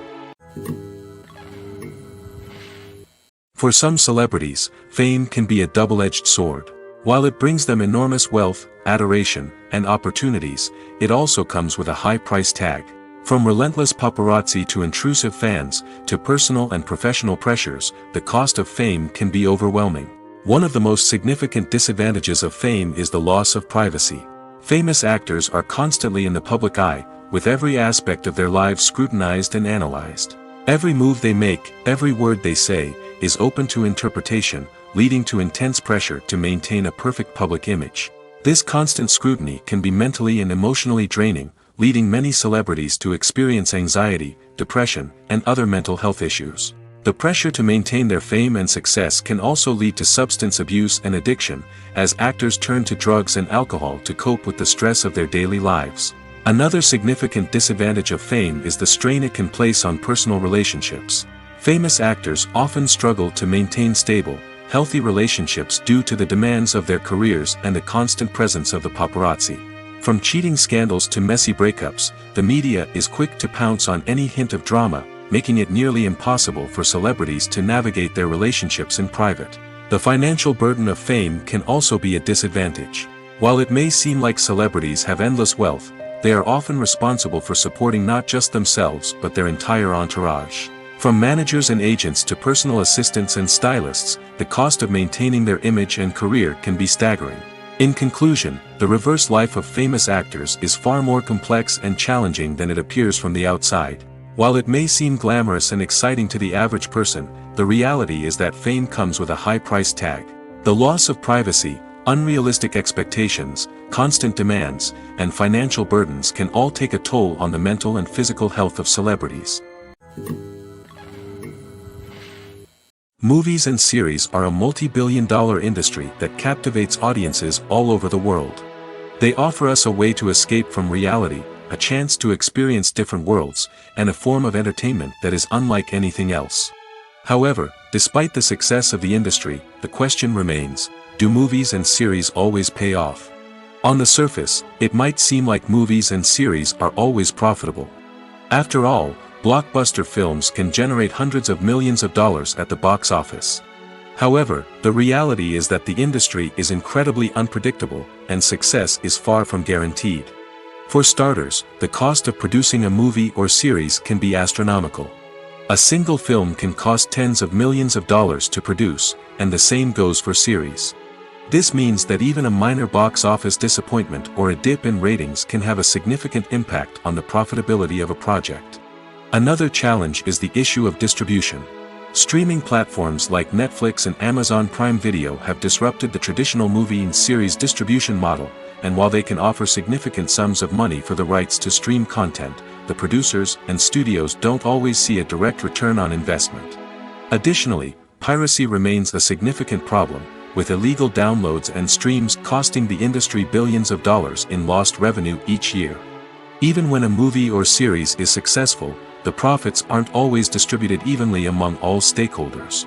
For some celebrities, fame can be a double-edged sword. While it brings them enormous wealth, adoration, and opportunities, it also comes with a high price tag. From relentless paparazzi to intrusive fans, to personal and professional pressures, the cost of fame can be overwhelming. One of the most significant disadvantages of fame is the loss of privacy. Famous actors are constantly in the public eye, with every aspect of their lives scrutinized and analyzed. Every move they make, every word they say, is open to interpretation, leading to intense pressure to maintain a perfect public image. This constant scrutiny can be mentally and emotionally draining, leading many celebrities to experience anxiety, depression, and other mental health issues. The pressure to maintain their fame and success can also lead to substance abuse and addiction, as actors turn to drugs and alcohol to cope with the stress of their daily lives. Another significant disadvantage of fame is the strain it can place on personal relationships. Famous actors often struggle to maintain stable, healthy relationships due to the demands of their careers and the constant presence of the paparazzi. From cheating scandals to messy breakups, the media is quick to pounce on any hint of drama, making it nearly impossible for celebrities to navigate their relationships in private. The financial burden of fame can also be a disadvantage. While it may seem like celebrities have endless wealth, they are often responsible for supporting not just themselves but their entire entourage. From managers and agents to personal assistants and stylists, the cost of maintaining their image and career can be staggering. In conclusion, the reverse life of famous actors is far more complex and challenging than it appears from the outside. While it may seem glamorous and exciting to the average person, the reality is that fame comes with a high price tag. The loss of privacy, unrealistic expectations, constant demands, and financial burdens can all take a toll on the mental and physical health of celebrities. Movies and series are a multi-billion-dollar industry that captivates audiences all over the world. They offer us a way to escape from reality, a chance to experience different worlds, and a form of entertainment that is unlike anything else. However, despite the success of the industry, the question remains, do movies and series always pay off? On the surface, it might seem like movies and series are always profitable. After all, blockbuster films can generate hundreds of millions of dollars at the box office. However, the reality is that the industry is incredibly unpredictable, and success is far from guaranteed. For starters, the cost of producing a movie or series can be astronomical. A single film can cost tens of millions of dollars to produce, and the same goes for series. This means that even a minor box office disappointment or a dip in ratings can have a significant impact on the profitability of a project. Another challenge is the issue of distribution. Streaming platforms like Netflix and Amazon Prime Video have disrupted the traditional movie and series distribution model, and while they can offer significant sums of money for the rights to stream content, the producers and studios don't always see a direct return on investment. Additionally, piracy remains a significant problem, with illegal downloads and streams costing the industry billions of dollars in lost revenue each year. Even when a movie or series is successful, the profits aren't always distributed evenly among all stakeholders.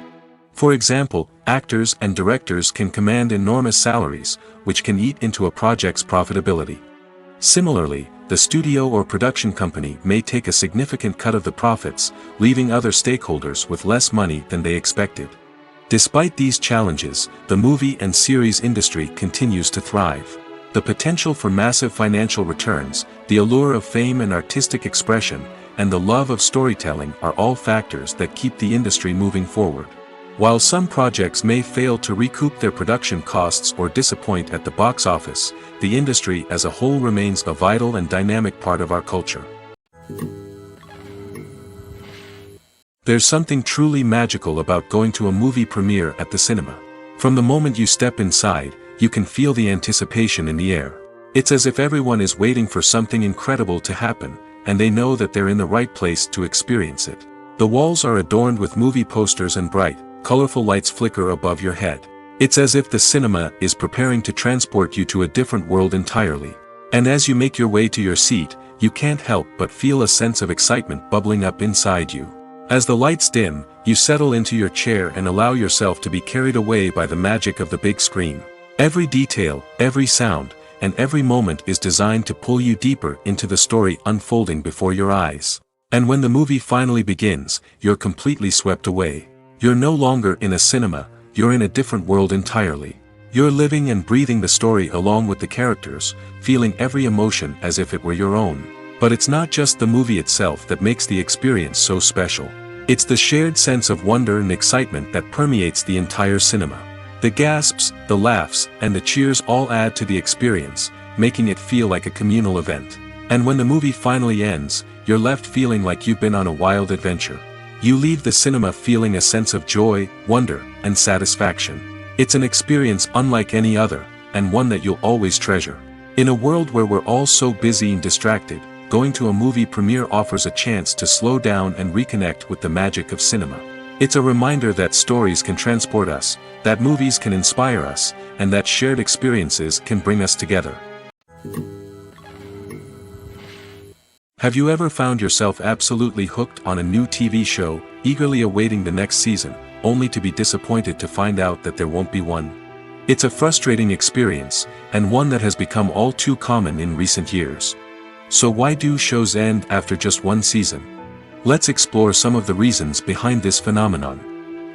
For example, actors and directors can command enormous salaries, which can eat into a project's profitability. Similarly, the studio or production company may take a significant cut of the profits, leaving other stakeholders with less money than they expected. Despite these challenges, the movie and series industry continues to thrive. The potential for massive financial returns, the allure of fame and artistic expression, and the love of storytelling are all factors that keep the industry moving forward. While some projects may fail to recoup their production costs or disappoint at the box office, the industry as a whole remains a vital and dynamic part of our culture. There's something truly magical about going to a movie premiere at the cinema. From the moment you step inside, you can feel the anticipation in the air. It's as if everyone is waiting for something incredible to happen, and they know that they're in the right place to experience it. The walls are adorned with movie posters and bright, colorful lights flicker above your head. It's as if the cinema is preparing to transport you to a different world entirely. And as you make your way to your seat, you can't help but feel a sense of excitement bubbling up inside you. As the lights dim, you settle into your chair and allow yourself to be carried away by the magic of the big screen. Every detail, every sound, and every moment is designed to pull you deeper into the story unfolding before your eyes. And when the movie finally begins, you're completely swept away. You're no longer in a cinema, you're in a different world entirely. You're living and breathing the story along with the characters, feeling every emotion as if it were your own. But it's not just the movie itself that makes the experience so special. It's the shared sense of wonder and excitement that permeates the entire cinema. The gasps, the laughs, and the cheers all add to the experience, making it feel like a communal event. And when the movie finally ends, you're left feeling like you've been on a wild adventure. You leave the cinema feeling a sense of joy, wonder, and satisfaction. It's an experience unlike any other, and one that you'll always treasure. In a world where we're all so busy and distracted, going to a movie premiere offers a chance to slow down and reconnect with the magic of cinema. It's a reminder that stories can transport us, that movies can inspire us, and that shared experiences can bring us together. Have you ever found yourself absolutely hooked on a new TV show, eagerly awaiting the next season, only to be disappointed to find out that there won't be one? It's a frustrating experience, and one that has become all too common in recent years. So why do shows end after just one season? Let's explore some of the reasons behind this phenomenon.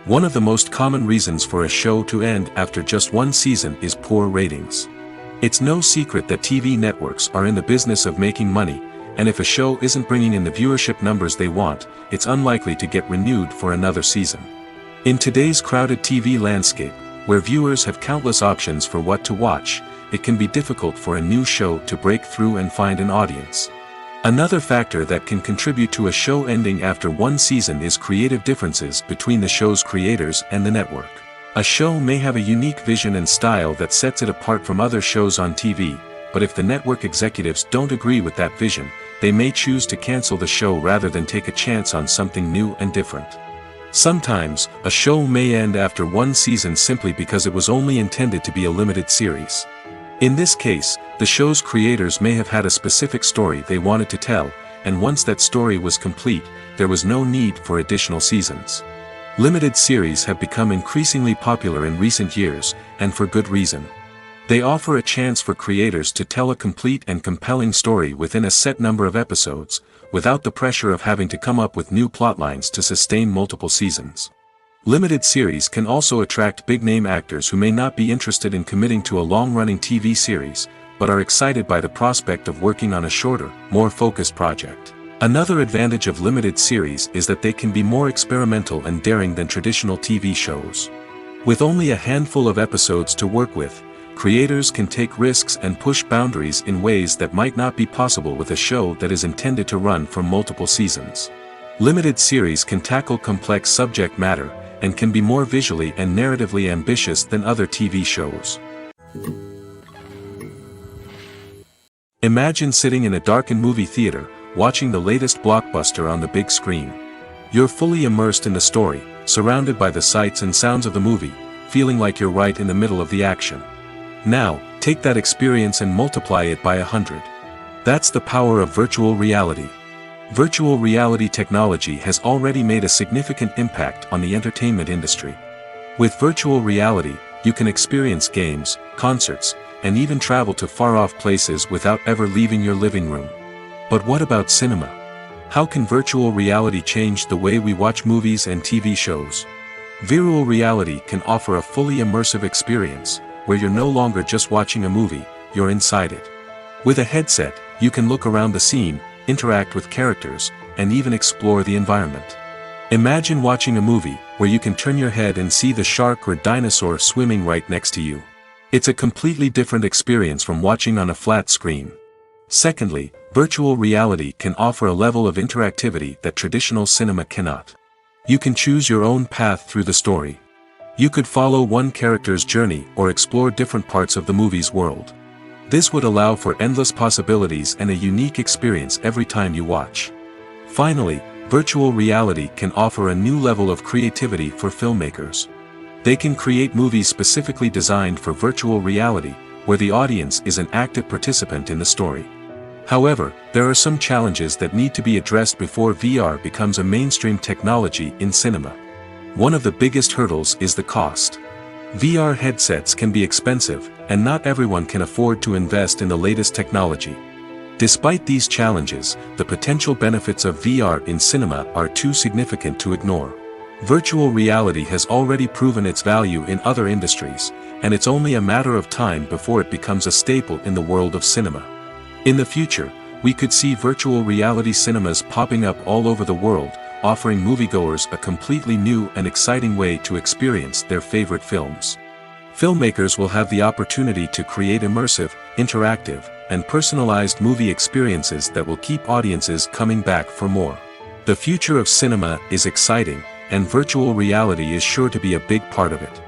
One of the most common reasons for a show to end after just one season is poor ratings. It's no secret that TV networks are in the business of making money, and if a show isn't bringing in the viewership numbers they want, it's unlikely to get renewed for another season. In today's crowded TV landscape, where viewers have countless options for what to watch, it can be difficult for a new show to break through and find an audience. Another factor that can contribute to a show ending after one season is creative differences between the show's creators and the network. A show may have a unique vision and style that sets it apart from other shows on TV, but if the network executives don't agree with that vision, they may choose to cancel the show rather than take a chance on something new and different. Sometimes, a show may end after one season simply because it was only intended to be a limited series. In this case, the show's creators may have had a specific story they wanted to tell, and once that story was complete, there was no need for additional seasons. Limited series have become increasingly popular in recent years, and for good reason. They offer a chance for creators to tell a complete and compelling story within a set number of episodes, without the pressure of having to come up with new plotlines to sustain multiple seasons. Limited series can also attract big-name actors who may not be interested in committing to a long-running TV series, but are excited by the prospect of working on a shorter, more focused project. Another advantage of limited series is that they can be more experimental and daring than traditional TV shows. With only a handful of episodes to work with, creators can take risks and push boundaries in ways that might not be possible with a show that is intended to run for multiple seasons. Limited series can tackle complex subject matter, and can be more visually and narratively ambitious than other TV shows. Imagine sitting in a darkened movie theater, watching the latest blockbuster on the big screen. You're fully immersed in the story, surrounded by the sights and sounds of the movie, feeling like you're right in the middle of the action. Now, take that experience and multiply it by 100. That's the power of virtual reality. Virtual reality technology has already made a significant impact on the entertainment industry. With virtual reality, you can experience games, concerts, and even travel to far-off places without ever leaving your living room. But what about cinema? How can virtual reality change the way we watch movies and TV shows? Virtual reality can offer a fully immersive experience, where you're no longer just watching a movie, you're inside it. With a headset, you can look around the scene, interact with characters, and even explore the environment. Imagine watching a movie where you can turn your head and see the shark or dinosaur swimming right next to you. It's a completely different experience from watching on a flat screen. Secondly, virtual reality can offer a level of interactivity that traditional cinema cannot. You can choose your own path through the story. You could follow one character's journey or explore different parts of the movie's world. This would allow for endless possibilities and a unique experience every time you watch. Finally, virtual reality can offer a new level of creativity for filmmakers. They can create movies specifically designed for virtual reality, where the audience is an active participant in the story. However, there are some challenges that need to be addressed before VR becomes a mainstream technology in cinema. One of the biggest hurdles is the cost. VR headsets can be expensive, and not everyone can afford to invest in the latest technology. Despite these challenges, the potential benefits of VR in cinema are too significant to ignore. Virtual reality has already proven its value in other industries, and it's only a matter of time before it becomes a staple in the world of cinema. In the future, we could see virtual reality cinemas popping up all over the world, offering moviegoers a completely new and exciting way to experience their favorite films. Filmmakers will have the opportunity to create immersive, interactive, and personalized movie experiences that will keep audiences coming back for more. The future of cinema is exciting, and virtual reality is sure to be a big part of it.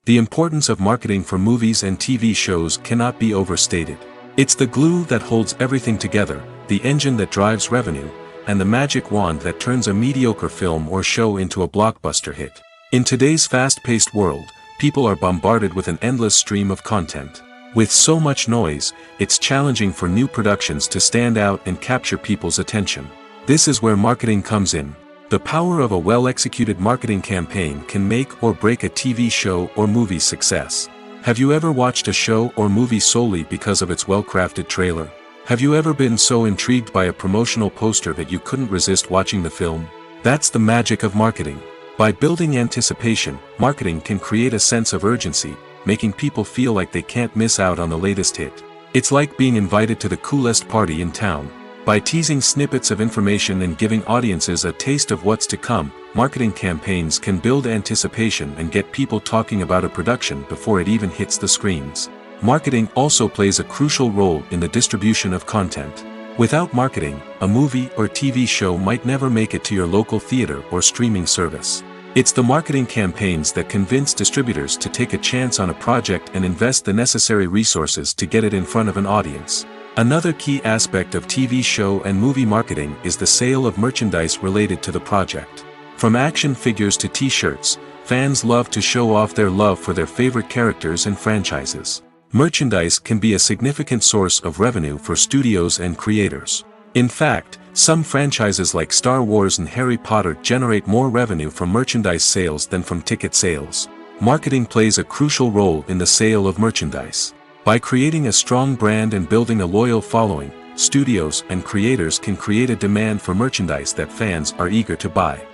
The importance of marketing for movies and TV shows cannot be overstated. It's the glue that holds everything together, the engine that drives revenue, and the magic wand that turns a mediocre film or show into a blockbuster hit. In today's fast-paced world, people are bombarded with an endless stream of content. With so much noise, it's challenging for new productions to stand out and capture people's attention. This is where marketing comes in. The power of a well-executed marketing campaign can make or break a TV show or movie's success. Have you ever watched a show or movie solely because of its well-crafted trailer? Have you ever been so intrigued by a promotional poster that you couldn't resist watching the film? That's the magic of marketing. By building anticipation, marketing can create a sense of urgency, making people feel like they can't miss out on the latest hit. It's like being invited to the coolest party in town. By teasing snippets of information and giving audiences a taste of what's to come, marketing campaigns can build anticipation and get people talking about a production before it even hits the screens. Marketing also plays a crucial role in the distribution of content. Without marketing, a movie or TV show might never make it to your local theater or streaming service. It's the marketing campaigns that convince distributors to take a chance on a project and invest the necessary resources to get it in front of an audience. Another key aspect of TV show and movie marketing is the sale of merchandise related to the project. From action figures to t-shirts, fans love to show off their love for their favorite characters and franchises. Merchandise can be a significant source of revenue for studios and creators. In fact, some franchises like Star Wars and Harry Potter generate more revenue from merchandise sales than from ticket sales. Marketing plays a crucial role in the sale of merchandise. By creating a strong brand and building a loyal following, studios and creators can create a demand for merchandise that fans are eager to buy.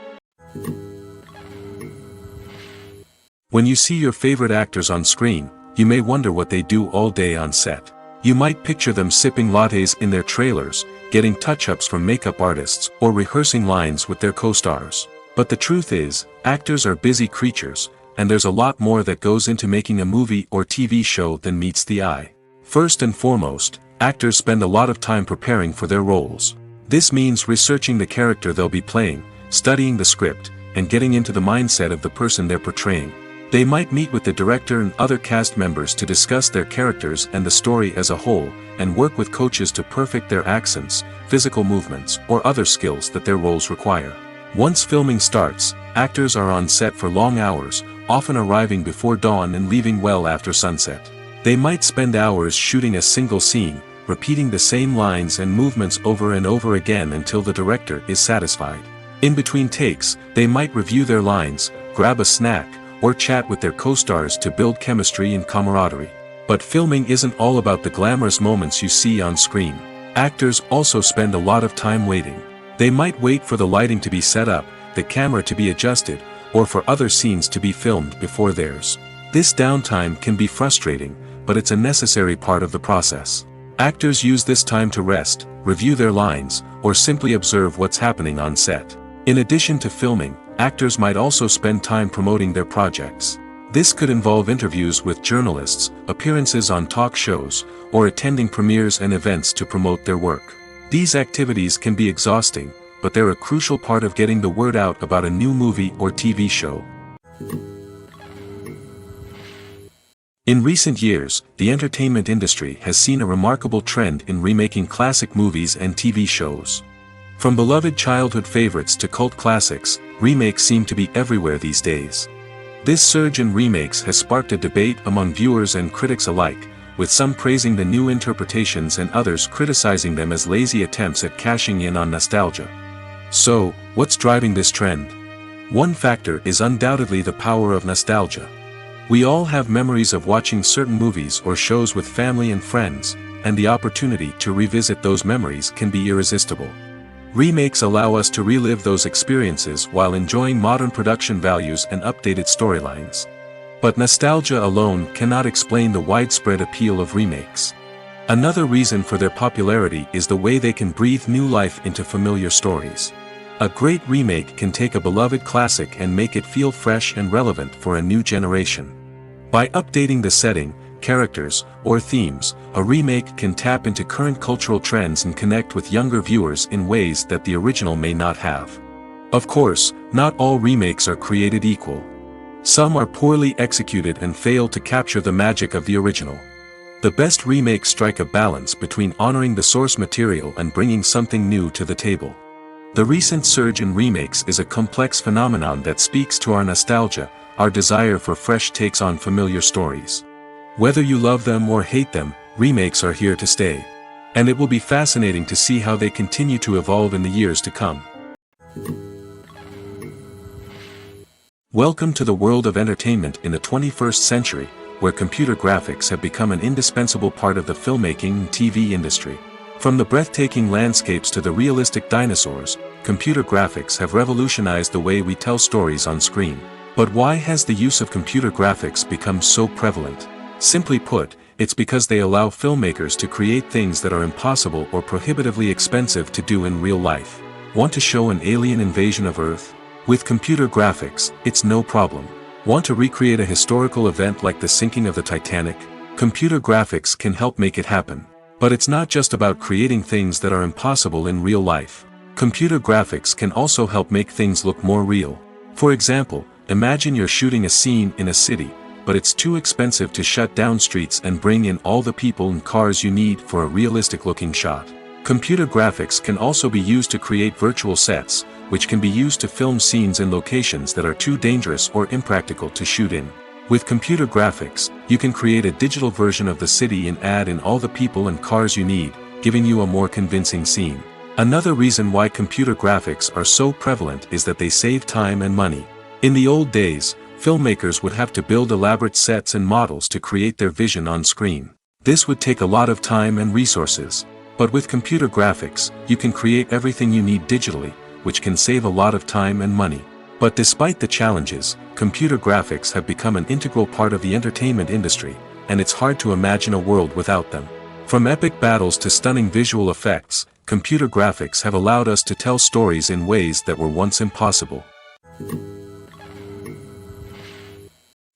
When you see your favorite actors on screen, you may wonder what they do all day on set. You might picture them sipping lattes in their trailers, getting touch-ups from makeup artists, or rehearsing lines with their co-stars. But the truth is, actors are busy creatures, and there's a lot more that goes into making a movie or TV show than meets the eye. First and foremost, actors spend a lot of time preparing for their roles. This means researching the character they'll be playing, studying the script, and getting into the mindset of the person they're portraying. They might meet with the director and other cast members to discuss their characters and the story as a whole, and work with coaches to perfect their accents, physical movements, or other skills that their roles require. Once filming starts, actors are on set for long hours, often arriving before dawn and leaving well after sunset. They might spend hours shooting a single scene, repeating the same lines and movements over and over again until the director is satisfied. In between takes, they might review their lines, grab a snack, or chat with their co-stars to build chemistry and camaraderie. But filming isn't all about the glamorous moments you see on screen. Actors also spend a lot of time waiting. They might wait for the lighting to be set up, the camera to be adjusted, or for other scenes to be filmed before theirs. This downtime can be frustrating, but it's a necessary part of the process. Actors use this time to rest, review their lines, or simply observe what's happening on set. In addition to filming, actors might also spend time promoting their projects. This could involve interviews with journalists, appearances on talk shows, or attending premieres and events to promote their work. These activities can be exhausting, but they're a crucial part of getting the word out about a new movie or TV show. In recent years, the entertainment industry has seen a remarkable trend in remaking classic movies and TV shows. From beloved childhood favorites to cult classics, remakes seem to be everywhere these days. This surge in remakes has sparked a debate among viewers and critics alike, with some praising the new interpretations and others criticizing them as lazy attempts at cashing in on nostalgia. So, what's driving this trend? One factor is undoubtedly the power of nostalgia. We all have memories of watching certain movies or shows with family and friends, and the opportunity to revisit those memories can be irresistible. Remakes allow us to relive those experiences while enjoying modern production values and updated storylines. But nostalgia alone cannot explain the widespread appeal of remakes. Another reason for their popularity is the way they can breathe new life into familiar stories. A great remake can take a beloved classic and make it feel fresh and relevant for a new generation. By updating the setting, characters, or themes, a remake can tap into current cultural trends and connect with younger viewers in ways that the original may not have. Of course, not all remakes are created equal. Some are poorly executed and fail to capture the magic of the original. The best remakes strike a balance between honoring the source material and bringing something new to the table. The recent surge in remakes is a complex phenomenon that speaks to our nostalgia, our desire for fresh takes on familiar stories. Whether you love them or hate them, remakes are here to stay. And it will be fascinating to see how they continue to evolve in the years to come. Welcome to the world of entertainment in the 21st century, where computer graphics have become an indispensable part of the filmmaking and TV industry. From the breathtaking landscapes to the realistic dinosaurs, computer graphics have revolutionized the way we tell stories on screen. But why has the use of computer graphics become so prevalent? Simply put, it's because they allow filmmakers to create things that are impossible or prohibitively expensive to do in real life. Want to show an alien invasion of Earth? With computer graphics, it's no problem. Want to recreate a historical event like the sinking of the Titanic? Computer graphics can help make it happen. But it's not just about creating things that are impossible in real life. Computer graphics can also help make things look more real. For example, imagine you're shooting a scene in a city, but it's too expensive to shut down streets and bring in all the people and cars you need for a realistic-looking shot. Computer graphics can also be used to create virtual sets, which can be used to film scenes in locations that are too dangerous or impractical to shoot in. With computer graphics, you can create a digital version of the city and add in all the people and cars you need, giving you a more convincing scene. Another reason why computer graphics are so prevalent is that they save time and money. In the old days, filmmakers would have to build elaborate sets and models to create their vision on screen. This would take a lot of time and resources. But with computer graphics, you can create everything you need digitally, which can save a lot of time and money. But despite the challenges, computer graphics have become an integral part of the entertainment industry, and it's hard to imagine a world without them. From epic battles to stunning visual effects, computer graphics have allowed us to tell stories in ways that were once impossible.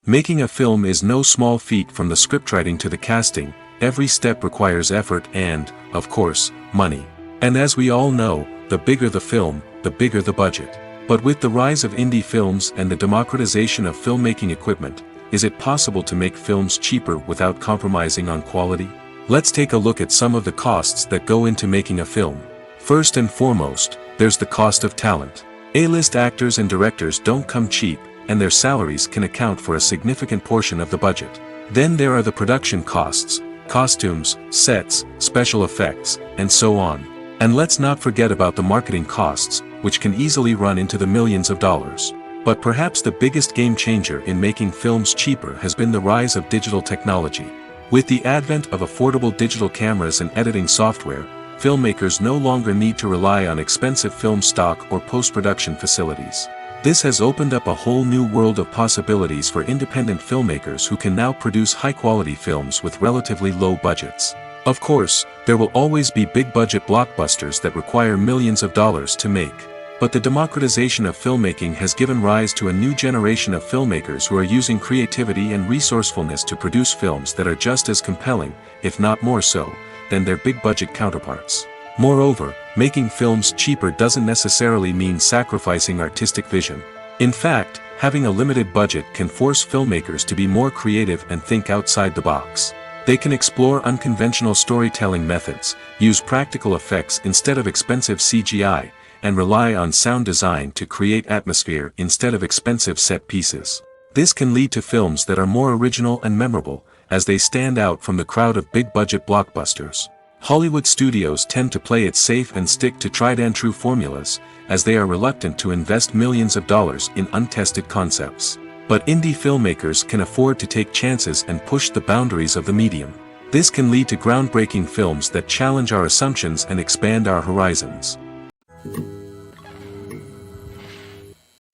Making a film is no small feat. From the scriptwriting to the casting, every step requires effort and, of course, money. And as we all know, the bigger the film, the bigger the budget. But with the rise of indie films and the democratization of filmmaking equipment, is it possible to make films cheaper without compromising on quality? Let's take a look at some of the costs that go into making a film. First and foremost, there's the cost of talent. A-list actors and directors don't come cheap, and their salaries can account for a significant portion of the budget. Then there are the production costs, costumes, sets, special effects, and so on. And let's not forget about the marketing costs, which can easily run into the millions of dollars. But perhaps the biggest game changer in making films cheaper has been the rise of digital technology. With the advent of affordable digital cameras and editing software, filmmakers no longer need to rely on expensive film stock or post-production facilities. This has opened up a whole new world of possibilities for independent filmmakers who can now produce high-quality films with relatively low budgets. Of course, there will always be big-budget blockbusters that require millions of dollars to make. But the democratization of filmmaking has given rise to a new generation of filmmakers who are using creativity and resourcefulness to produce films that are just as compelling, if not more so, than their big-budget counterparts. Moreover, making films cheaper doesn't necessarily mean sacrificing artistic vision. In fact, having a limited budget can force filmmakers to be more creative and think outside the box. They can explore unconventional storytelling methods, use practical effects instead of expensive CGI, and rely on sound design to create atmosphere instead of expensive set pieces. This can lead to films that are more original and memorable, as they stand out from the crowd of big-budget blockbusters. Hollywood studios tend to play it safe and stick to tried-and-true formulas, as they are reluctant to invest millions of dollars in untested concepts. But indie filmmakers can afford to take chances and push the boundaries of the medium. This can lead to groundbreaking films that challenge our assumptions and expand our horizons.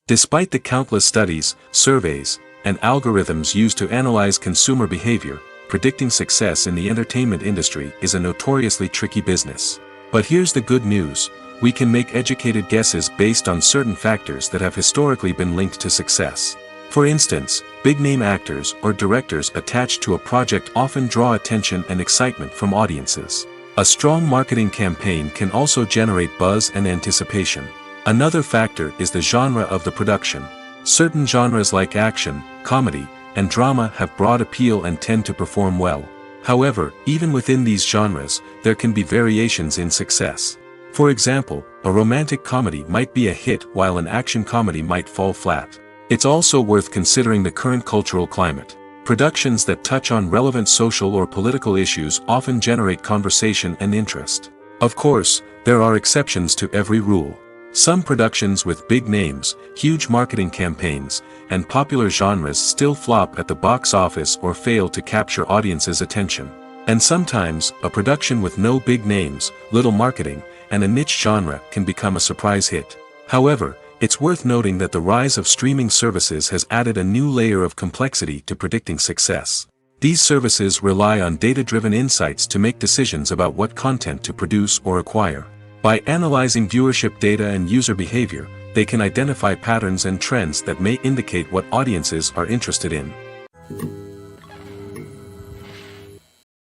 Despite the countless studies, surveys, and algorithms used to analyze consumer behavior, predicting success in the entertainment industry is a notoriously tricky business. But here's the good news: we can make educated guesses based on certain factors that have historically been linked to success. For instance, big-name actors or directors attached to a project often draw attention and excitement from audiences. A strong marketing campaign can also generate buzz and anticipation. Another factor is the genre of the production. Certain genres like action, comedy, and drama have broad appeal and tend to perform well. However, even within these genres, there can be variations in success. For example, a romantic comedy might be a hit while an action comedy might fall flat. It's also worth considering the current cultural climate. Productions that touch on relevant social or political issues often generate conversation and interest. Of course, there are exceptions to every rule. Some productions with big names, huge marketing campaigns, and popular genres still flop at the box office or fail to capture audiences' attention. And sometimes, a production with no big names, little marketing, and a niche genre can become a surprise hit. However, it's worth noting that the rise of streaming services has added a new layer of complexity to predicting success. These services rely on data-driven insights to make decisions about what content to produce or acquire. By analyzing viewership data and user behavior, they can identify patterns and trends that may indicate what audiences are interested in.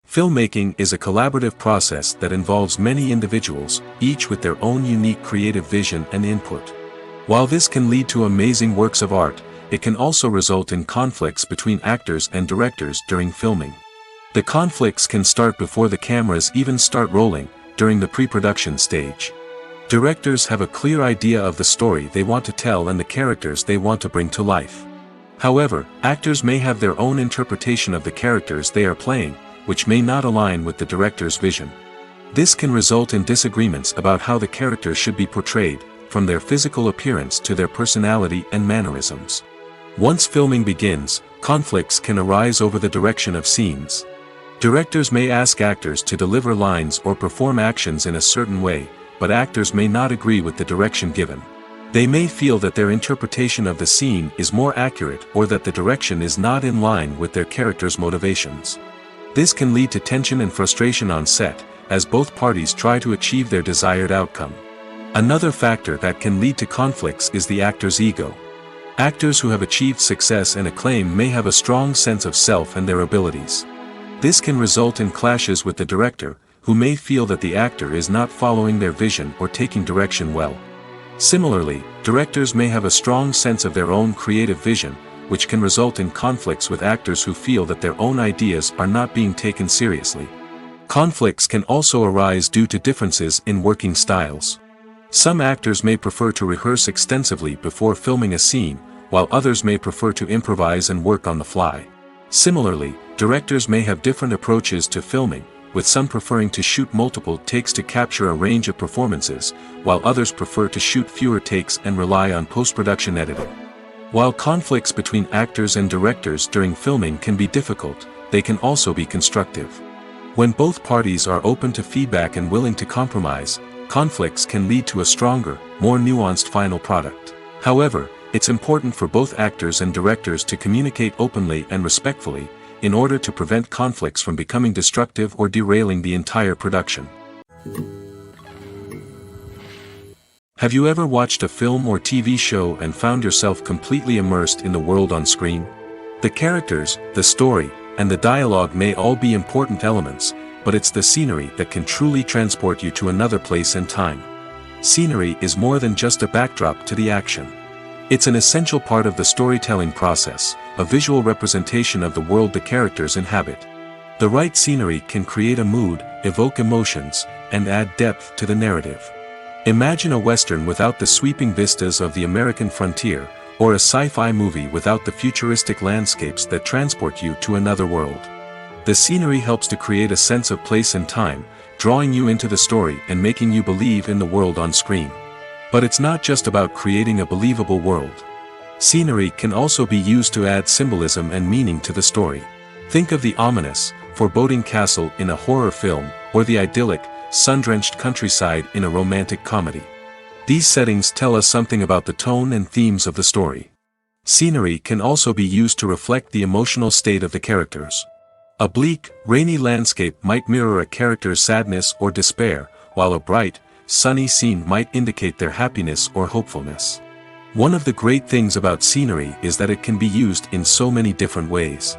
Filmmaking is a collaborative process that involves many individuals, each with their own unique creative vision and input. While this can lead to amazing works of art, it can also result in conflicts between actors and directors during filming. The conflicts can start before the cameras even start rolling, during the pre-production stage. Directors have a clear idea of the story they want to tell and the characters they want to bring to life. However, actors may have their own interpretation of the characters they are playing, which may not align with the director's vision. This can result in disagreements about how the characters should be portrayed, from their physical appearance to their personality and mannerisms. Once filming begins, conflicts can arise over the direction of scenes. Directors may ask actors to deliver lines or perform actions in a certain way, but actors may not agree with the direction given. They may feel that their interpretation of the scene is more accurate or that the direction is not in line with their character's motivations. This can lead to tension and frustration on set, as both parties try to achieve their desired outcome. Another factor that can lead to conflicts is the actor's ego. Actors who have achieved success and acclaim may have a strong sense of self and their abilities. This can result in clashes with the director, who may feel that the actor is not following their vision or taking direction well. Similarly, directors may have a strong sense of their own creative vision, which can result in conflicts with actors who feel that their own ideas are not being taken seriously. Conflicts can also arise due to differences in working styles. Some actors may prefer to rehearse extensively before filming a scene, while others may prefer to improvise and work on the fly. Similarly, directors may have different approaches to filming, with some preferring to shoot multiple takes to capture a range of performances, while others prefer to shoot fewer takes and rely on post-production editing. While conflicts between actors and directors during filming can be difficult, they can also be constructive. When both parties are open to feedback and willing to compromise, conflicts can lead to a stronger, more nuanced final product. However, it's important for both actors and directors to communicate openly and respectfully, in order to prevent conflicts from becoming destructive or derailing the entire production. Have you ever watched a film or TV show and found yourself completely immersed in the world on screen? The characters, the story, and the dialogue may all be important elements, but it's the scenery that can truly transport you to another place and time. Scenery is more than just a backdrop to the action. It's an essential part of the storytelling process, a visual representation of the world the characters inhabit. The right scenery can create a mood, evoke emotions, and add depth to the narrative. Imagine a Western without the sweeping vistas of the American frontier, or a sci-fi movie without the futuristic landscapes that transport you to another world. The scenery helps to create a sense of place and time, drawing you into the story and making you believe in the world on screen. But it's not just about creating a believable world. Scenery can also be used to add symbolism and meaning to the story. Think of the ominous, foreboding castle in a horror film, or the idyllic, sun-drenched countryside in a romantic comedy. These settings tell us something about the tone and themes of the story. Scenery can also be used to reflect the emotional state of the characters. A bleak, rainy landscape might mirror a character's sadness or despair, while a bright, sunny scene might indicate their happiness or hopefulness. One of the great things about scenery is that it can be used in so many different ways.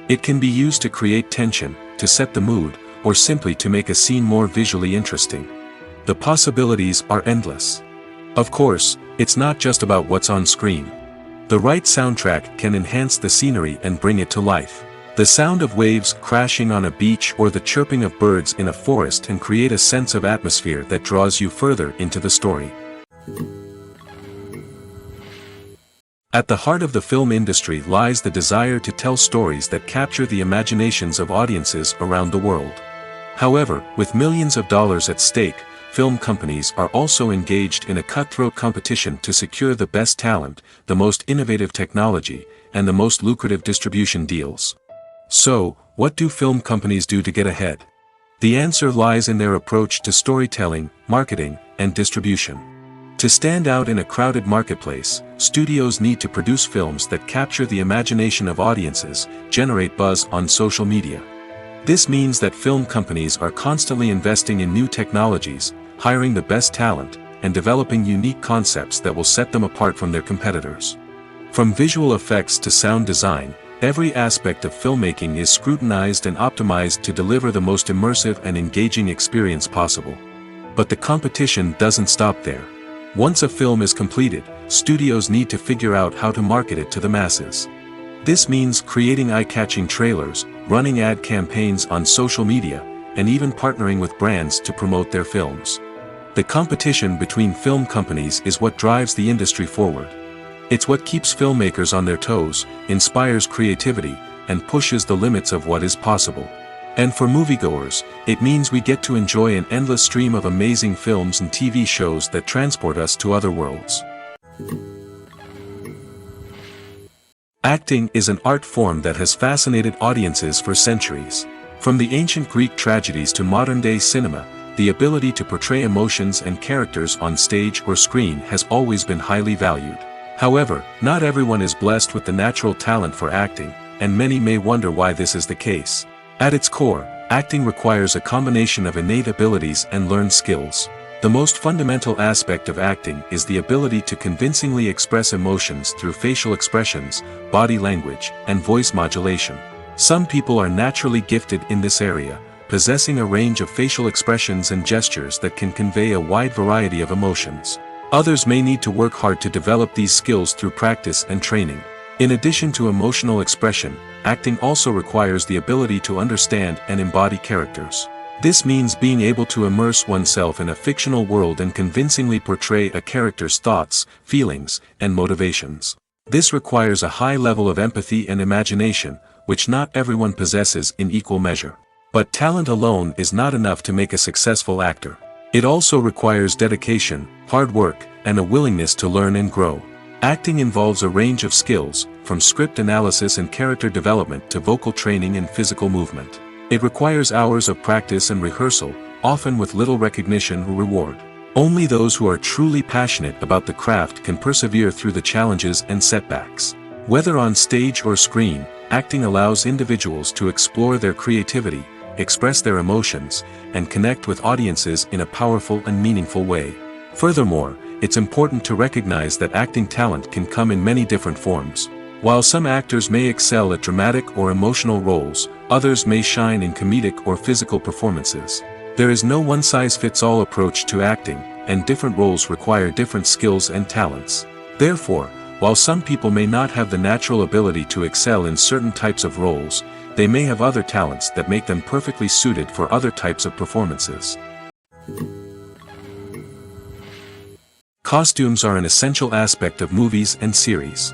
It can be used to create tension, to set the mood, or simply to make a scene more visually interesting. The possibilities are endless. Of course, it's not just about what's on screen. The right soundtrack can enhance the scenery and bring it to life. The sound of waves crashing on a beach or the chirping of birds in a forest can create a sense of atmosphere that draws you further into the story. At the heart of the film industry lies the desire to tell stories that capture the imaginations of audiences around the world. However, with millions of dollars at stake, film companies are also engaged in a cutthroat competition to secure the best talent, the most innovative technology, and the most lucrative distribution deals. So, what do film companies do to get ahead? The answer lies in their approach to storytelling, marketing, and distribution. To stand out in a crowded marketplace, studios need to produce films that capture the imagination of audiences, generate buzz on social media. This means that film companies are constantly investing in new technologies, hiring the best talent, and developing unique concepts that will set them apart from their competitors. From visual effects to sound design, every aspect of filmmaking is scrutinized and optimized to deliver the most immersive and engaging experience possible. But the competition doesn't stop there. Once a film is completed, studios need to figure out how to market it to the masses. This means creating eye-catching trailers, running ad campaigns on social media, and even partnering with brands to promote their films. The competition between film companies is what drives the industry forward. It's what keeps filmmakers on their toes, inspires creativity, and pushes the limits of what is possible. And for moviegoers, it means we get to enjoy an endless stream of amazing films and TV shows that transport us to other worlds. Acting is an art form that has fascinated audiences for centuries. From the ancient Greek tragedies to modern-day cinema, the ability to portray emotions and characters on stage or screen has always been highly valued. However, not everyone is blessed with the natural talent for acting, and many may wonder why this is the case. At its core, acting requires a combination of innate abilities and learned skills. The most fundamental aspect of acting is the ability to convincingly express emotions through facial expressions, body language, and voice modulation. Some people are naturally gifted in this area, possessing a range of facial expressions and gestures that can convey a wide variety of emotions. Others may need to work hard to develop these skills through practice and training. In addition to emotional expression, acting also requires the ability to understand and embody characters. This means being able to immerse oneself in a fictional world and convincingly portray a character's thoughts, feelings, and motivations. This requires a high level of empathy and imagination, which not everyone possesses in equal measure. But talent alone is not enough to make a successful actor. It also requires dedication, hard work, and a willingness to learn and grow. Acting involves a range of skills, from script analysis and character development to vocal training and physical movement. It requires hours of practice and rehearsal, often with little recognition or reward. Only those who are truly passionate about the craft can persevere through the challenges and setbacks. Whether on stage or screen, acting allows individuals to explore their creativity, express their emotions, and connect with audiences in a powerful and meaningful way. Furthermore, it's important to recognize that acting talent can come in many different forms. While some actors may excel at dramatic or emotional roles, others may shine in comedic or physical performances. There is no one-size-fits-all approach to acting, and different roles require different skills and talents. Therefore, while some people may not have the natural ability to excel in certain types of roles, they may have other talents that make them perfectly suited for other types of performances. Costumes are an essential aspect of movies and series.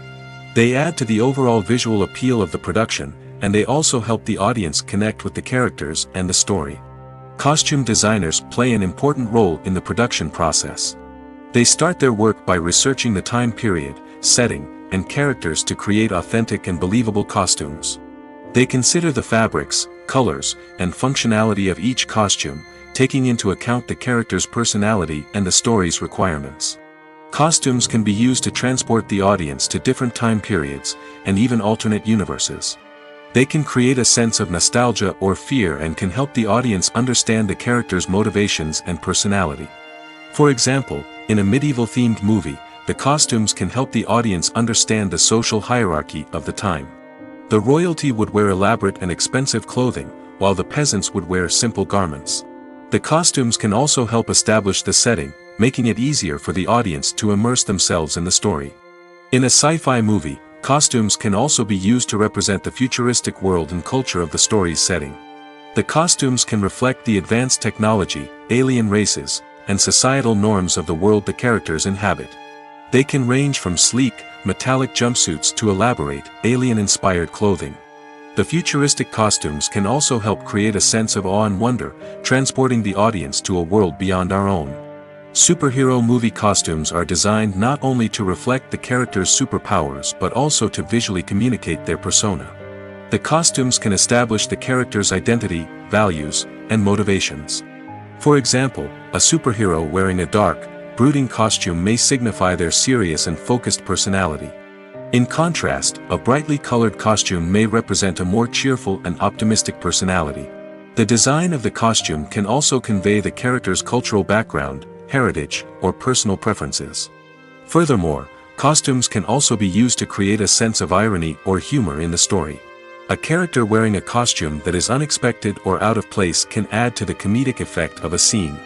They add to the overall visual appeal of the production, and they also help the audience connect with the characters and the story. Costume designers play an important role in the production process. They start their work by researching the time period, setting, and characters to create authentic and believable costumes. They consider the fabrics, colors, and functionality of each costume, taking into account the character's personality and the story's requirements. Costumes can be used to transport the audience to different time periods, and even alternate universes. They can create a sense of nostalgia or fear and can help the audience understand the character's motivations and personality. For example, in a medieval-themed movie, the costumes can help the audience understand the social hierarchy of the time. The royalty would wear elaborate and expensive clothing, while the peasants would wear simple garments. The costumes can also help establish the setting, making it easier for the audience to immerse themselves in the story. In a sci-fi movie, costumes can also be used to represent the futuristic world and culture of the story's setting. The costumes can reflect the advanced technology, alien races, and societal norms of the world the characters inhabit. They can range from sleek, metallic jumpsuits to elaborate, alien-inspired clothing. The futuristic costumes can also help create a sense of awe and wonder, transporting the audience to a world beyond our own. Superhero movie costumes are designed not only to reflect the character's superpowers but also to visually communicate their persona. The costumes can establish the character's identity, values, and motivations. For example, a superhero wearing a dark, brooding costume may signify their serious and focused personality. In contrast, a brightly colored costume may represent a more cheerful and optimistic personality. The design of the costume can also convey the character's cultural background, heritage, or personal preferences. Furthermore, costumes can also be used to create a sense of irony or humor in the story. A character wearing a costume that is unexpected or out of place can add to the comedic effect of a scene.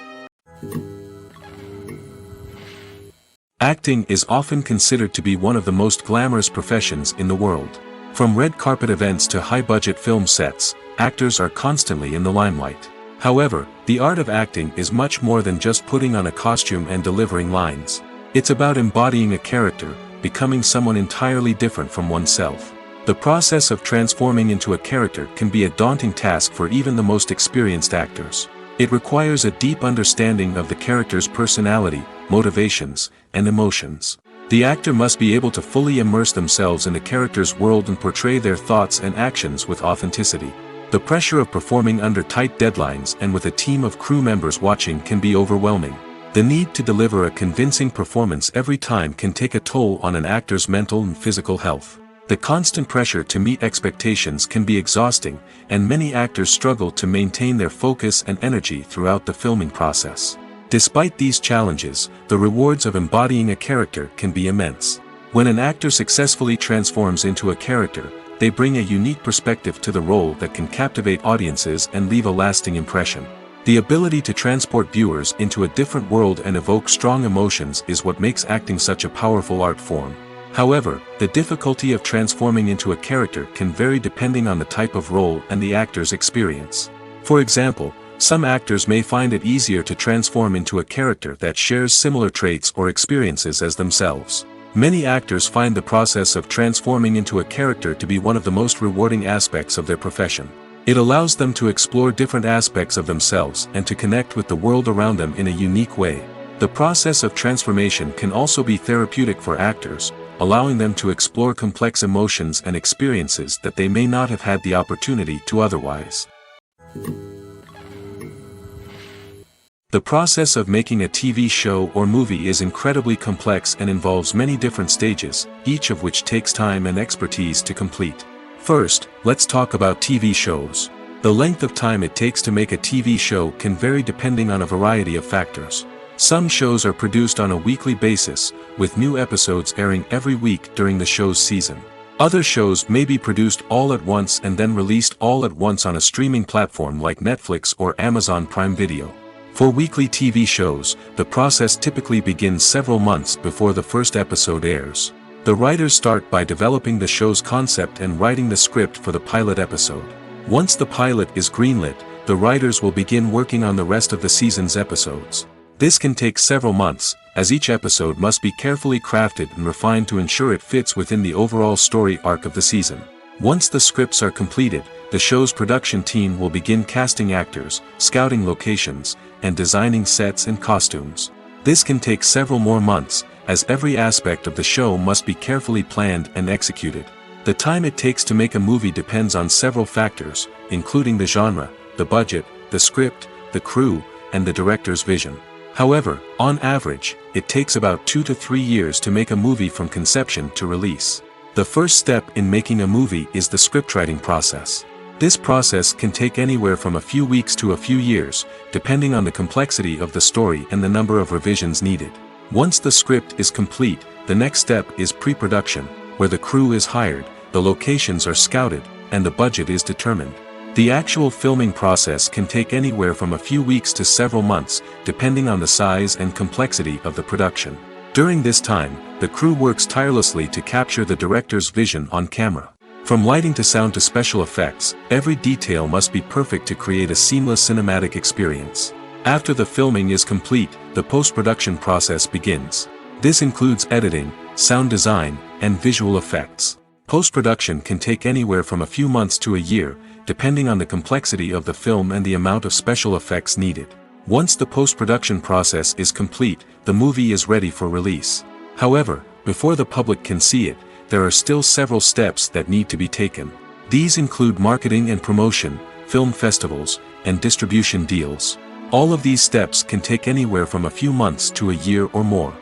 Acting is often considered to be one of the most glamorous professions in the world. From red carpet events to high-budget film sets, actors are constantly in the limelight. However, the art of acting is much more than just putting on a costume and delivering lines. It's about embodying a character, becoming someone entirely different from oneself. The process of transforming into a character can be a daunting task for even the most experienced actors. It requires a deep understanding of the character's personality, motivations, and emotions. The actor must be able to fully immerse themselves in the character's world and portray their thoughts and actions with authenticity. The pressure of performing under tight deadlines and with a team of crew members watching can be overwhelming. The need to deliver a convincing performance every time can take a toll on an actor's mental and physical health. The constant pressure to meet expectations can be exhausting, and many actors struggle to maintain their focus and energy throughout the filming process. Despite these challenges, the rewards of embodying a character can be immense. When an actor successfully transforms into a character, they bring a unique perspective to the role that can captivate audiences and leave a lasting impression. The ability to transport viewers into a different world and evoke strong emotions is what makes acting such a powerful art form. However, the difficulty of transforming into a character can vary depending on the type of role and the actor's experience. For example, some actors may find it easier to transform into a character that shares similar traits or experiences as themselves. Many actors find the process of transforming into a character to be one of the most rewarding aspects of their profession. It allows them to explore different aspects of themselves and to connect with the world around them in a unique way. The process of transformation can also be therapeutic for actors, allowing them to explore complex emotions and experiences that they may not have had the opportunity to otherwise. The process of making a TV show or movie is incredibly complex and involves many different stages, each of which takes time and expertise to complete. First, let's talk about TV shows. The length of time it takes to make a TV show can vary depending on a variety of factors. Some shows are produced on a weekly basis, with new episodes airing every week during the show's season. Other shows may be produced all at once and then released all at once on a streaming platform like Netflix or Amazon Prime Video. For weekly TV shows, the process typically begins several months before the first episode airs. The writers start by developing the show's concept and writing the script for the pilot episode. Once the pilot is greenlit, the writers will begin working on the rest of the season's episodes. This can take several months, as each episode must be carefully crafted and refined to ensure it fits within the overall story arc of the season. Once the scripts are completed, the show's production team will begin casting actors, scouting locations, and designing sets and costumes. This can take several more months, as every aspect of the show must be carefully planned and executed. The time it takes to make a movie depends on several factors, including the genre, the budget, the script, the crew, and the director's vision. However, on average, it takes about 2 to 3 years to make a movie from conception to release. The first step in making a movie is the scriptwriting process. This process can take anywhere from a few weeks to a few years, depending on the complexity of the story and the number of revisions needed. Once the script is complete, the next step is pre-production, where the crew is hired, the locations are scouted, and the budget is determined. The actual filming process can take anywhere from a few weeks to several months, depending on the size and complexity of the production. During this time, the crew works tirelessly to capture the director's vision on camera. From lighting to sound to special effects, every detail must be perfect to create a seamless cinematic experience. After the filming is complete, the post-production process begins. This includes editing, sound design, and visual effects. Post-production can take anywhere from a few months to a year, depending on the complexity of the film and the amount of special effects needed. Once the post-production process is complete, the movie is ready for release. However, before the public can see it, there are still several steps that need to be taken. These include marketing and promotion, film festivals, and distribution deals. All of these steps can take anywhere from a few months to a year or more.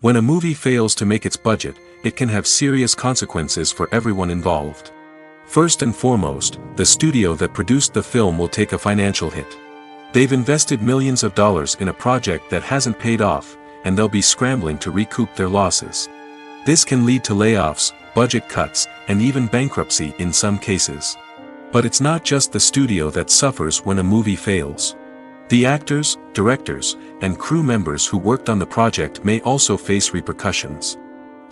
When a movie fails to make its budget, it can have serious consequences for everyone involved. First and foremost, the studio that produced the film will take a financial hit. They've invested millions of dollars in a project that hasn't paid off, and they'll be scrambling to recoup their losses. This can lead to layoffs, budget cuts, and even bankruptcy in some cases. But it's not just the studio that suffers when a movie fails. The actors, directors, and crew members who worked on the project may also face repercussions.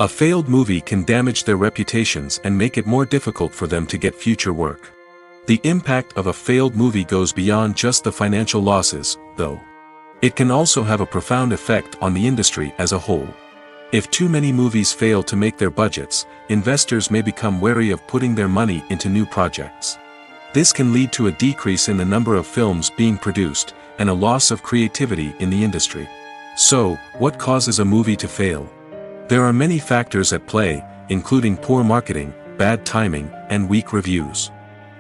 A failed movie can damage their reputations and make it more difficult for them to get future work. The impact of a failed movie goes beyond just the financial losses, though. It can also have a profound effect on the industry as a whole. If too many movies fail to make their budgets, investors may become wary of putting their money into new projects. This can lead to a decrease in the number of films being produced, and a loss of creativity in the industry. So, what causes a movie to fail? There are many factors at play, including poor marketing, bad timing, and weak reviews.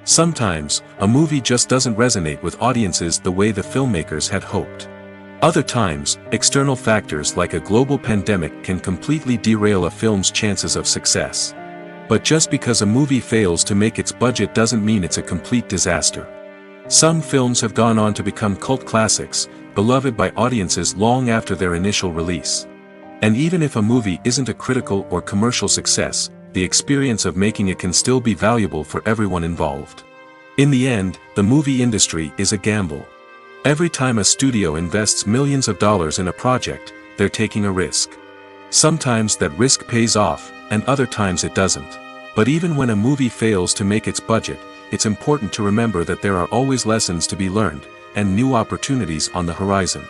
Sometimes, a movie just doesn't resonate with audiences the way the filmmakers had hoped. Other times, external factors like a global pandemic can completely derail a film's chances of success. But just because a movie fails to make its budget doesn't mean it's a complete disaster. Some films have gone on to become cult classics, beloved by audiences long after their initial release. And even if a movie isn't a critical or commercial success, the experience of making it can still be valuable for everyone involved. In the end, the movie industry is a gamble. Every time a studio invests millions of dollars in a project, they're taking a risk. Sometimes that risk pays off, and other times it doesn't. But even when a movie fails to make its budget, it's important to remember that there are always lessons to be learned, and new opportunities on the horizon.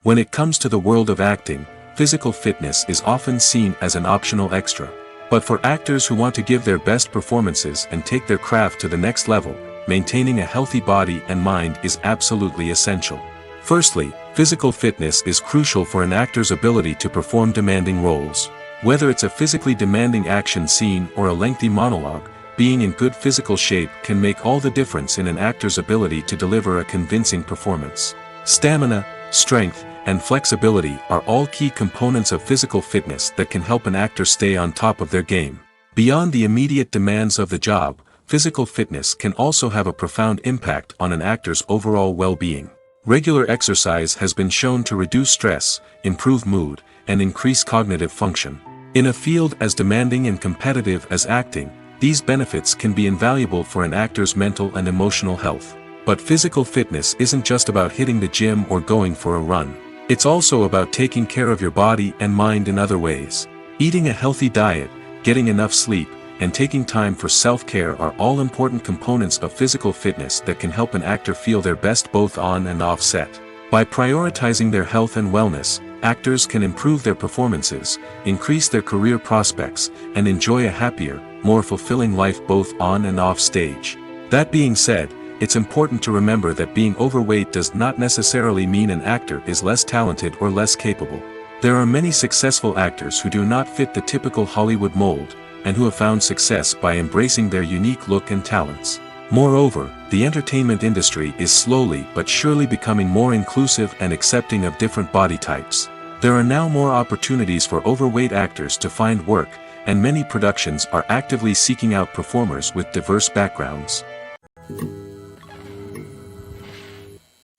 When it comes to the world of acting, physical fitness is often seen as an optional extra. But for actors who want to give their best performances and take their craft to the next level, maintaining a healthy body and mind is absolutely essential. Firstly, physical fitness is crucial for an actor's ability to perform demanding roles. Whether it's a physically demanding action scene or a lengthy monologue, being in good physical shape can make all the difference in an actor's ability to deliver a convincing performance. Stamina, strength, and flexibility are all key components of physical fitness that can help an actor stay on top of their game. Beyond the immediate demands of the job, physical fitness can also have a profound impact on an actor's overall well-being. Regular exercise has been shown to reduce stress, improve mood, and increase cognitive function. In a field as demanding and competitive as acting, these benefits can be invaluable for an actor's mental and emotional health. But physical fitness isn't just about hitting the gym or going for a run. It's also about taking care of your body and mind in other ways. Eating a healthy diet, getting enough sleep, and taking time for self-care are all important components of physical fitness that can help an actor feel their best both on and off set. By prioritizing their health and wellness, actors can improve their performances, increase their career prospects, and enjoy a happier, more fulfilling life both on and off stage. That being said, it's important to remember that being overweight does not necessarily mean an actor is less talented or less capable. There are many successful actors who do not fit the typical Hollywood mold, and who have found success by embracing their unique look and talents. Moreover, the entertainment industry is slowly but surely becoming more inclusive and accepting of different body types. There are now more opportunities for overweight actors to find work, and many productions are actively seeking out performers with diverse backgrounds.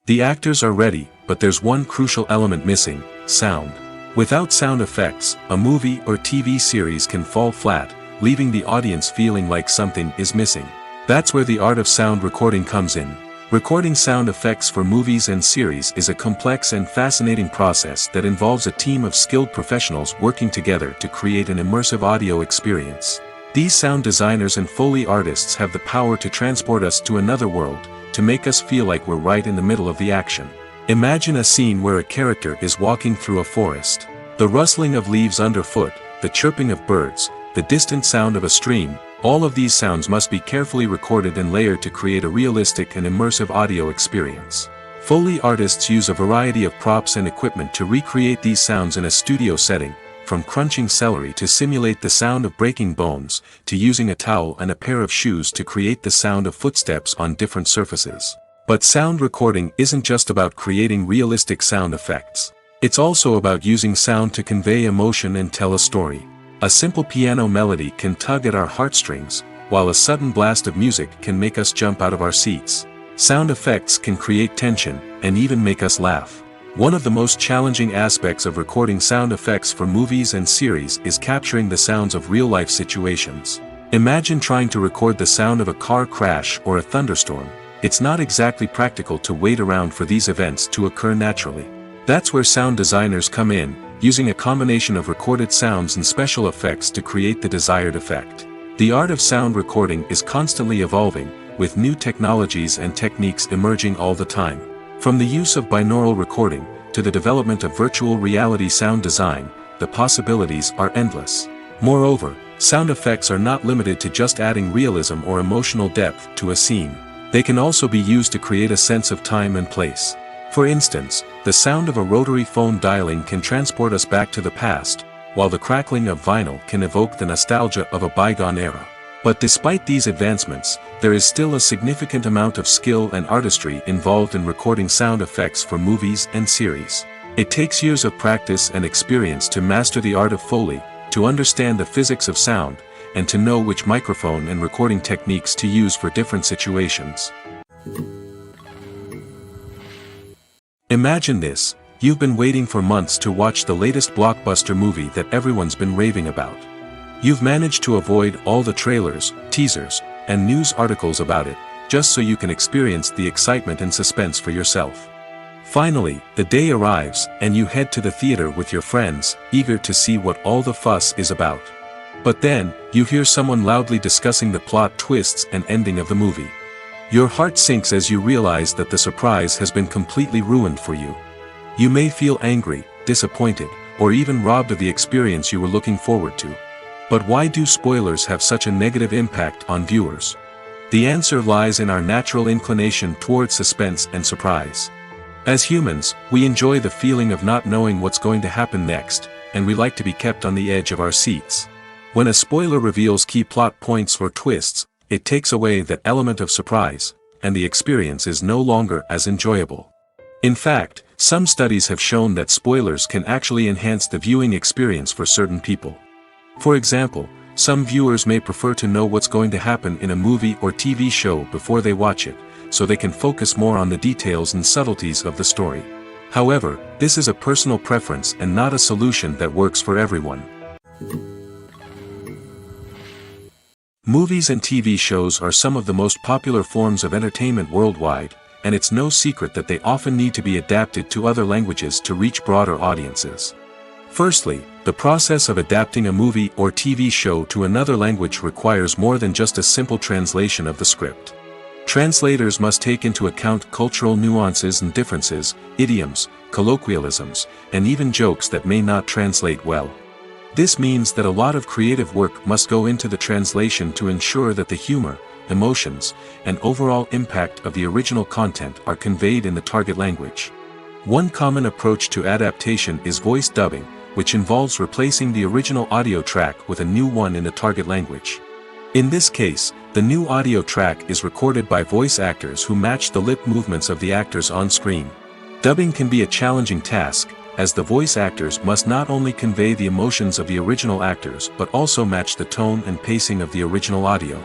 The actors are ready, but there's one crucial element missing: sound. Without sound effects, a movie or TV series can fall flat, leaving the audience feeling like something is missing. That's where the art of sound recording comes in. Recording sound effects for movies and series is a complex and fascinating process that involves a team of skilled professionals working together to create an immersive audio experience. These sound designers and Foley artists have the power to transport us to another world, to make us feel like we're right in the middle of the action. Imagine a scene where a character is walking through a forest. The rustling of leaves underfoot, the chirping of birds, the distant sound of a stream, all of these sounds must be carefully recorded and layered to create a realistic and immersive audio experience. Foley artists use a variety of props and equipment to recreate these sounds in a studio setting, from crunching celery to simulate the sound of breaking bones, to using a towel and a pair of shoes to create the sound of footsteps on different surfaces. But sound recording isn't just about creating realistic sound effects. It's also about using sound to convey emotion and tell a story. A simple piano melody can tug at our heartstrings, while a sudden blast of music can make us jump out of our seats. Sound effects can create tension, and even make us laugh. One of the most challenging aspects of recording sound effects for movies and series is capturing the sounds of real-life situations. Imagine trying to record the sound of a car crash or a thunderstorm. It's not exactly practical to wait around for these events to occur naturally. That's where sound designers come in, using a combination of recorded sounds and special effects to create the desired effect. The art of sound recording is constantly evolving, with new technologies and techniques emerging all the time. From the use of binaural recording, to the development of virtual reality sound design, the possibilities are endless. Moreover, sound effects are not limited to just adding realism or emotional depth to a scene. They can also be used to create a sense of time and place. For instance, the sound of a rotary phone dialing can transport us back to the past, while the crackling of vinyl can evoke the nostalgia of a bygone era. But despite these advancements, there is still a significant amount of skill and artistry involved in recording sound effects for movies and series. It takes years of practice and experience to master the art of Foley, to understand the physics of sound, and to know which microphone and recording techniques to use for different situations. Imagine this: you've been waiting for months to watch the latest blockbuster movie that everyone's been raving about. You've managed to avoid all the trailers, teasers, and news articles about it, just so you can experience the excitement and suspense for yourself. Finally, the day arrives, and you head to the theater with your friends, eager to see what all the fuss is about. But then, you hear someone loudly discussing the plot twists and ending of the movie. Your heart sinks as you realize that the surprise has been completely ruined for you. You may feel angry, disappointed, or even robbed of the experience you were looking forward to. But why do spoilers have such a negative impact on viewers? The answer lies in our natural inclination toward suspense and surprise. As humans, we enjoy the feeling of not knowing what's going to happen next, and we like to be kept on the edge of our seats. When a spoiler reveals key plot points or twists, it takes away that element of surprise, and the experience is no longer as enjoyable. In fact, some studies have shown that spoilers can actually enhance the viewing experience for certain people. For example, some viewers may prefer to know what's going to happen in a movie or TV show before they watch it, so they can focus more on the details and subtleties of the story. However, this is a personal preference and not a solution that works for everyone. Movies and TV shows are some of the most popular forms of entertainment worldwide, and it's no secret that they often need to be adapted to other languages to reach broader audiences. Firstly, the process of adapting a movie or TV show to another language requires more than just a simple translation of the script. Translators must take into account cultural nuances and differences, idioms, colloquialisms, and even jokes that may not translate well. This means that a lot of creative work must go into the translation to ensure that the humor, emotions, and overall impact of the original content are conveyed in the target language. One common approach to adaptation is voice dubbing, which involves replacing the original audio track with a new one in the target language. In this case, the new audio track is recorded by voice actors who match the lip movements of the actors on screen. Dubbing can be a challenging task, as the voice actors must not only convey the emotions of the original actors but also match the tone and pacing of the original audio.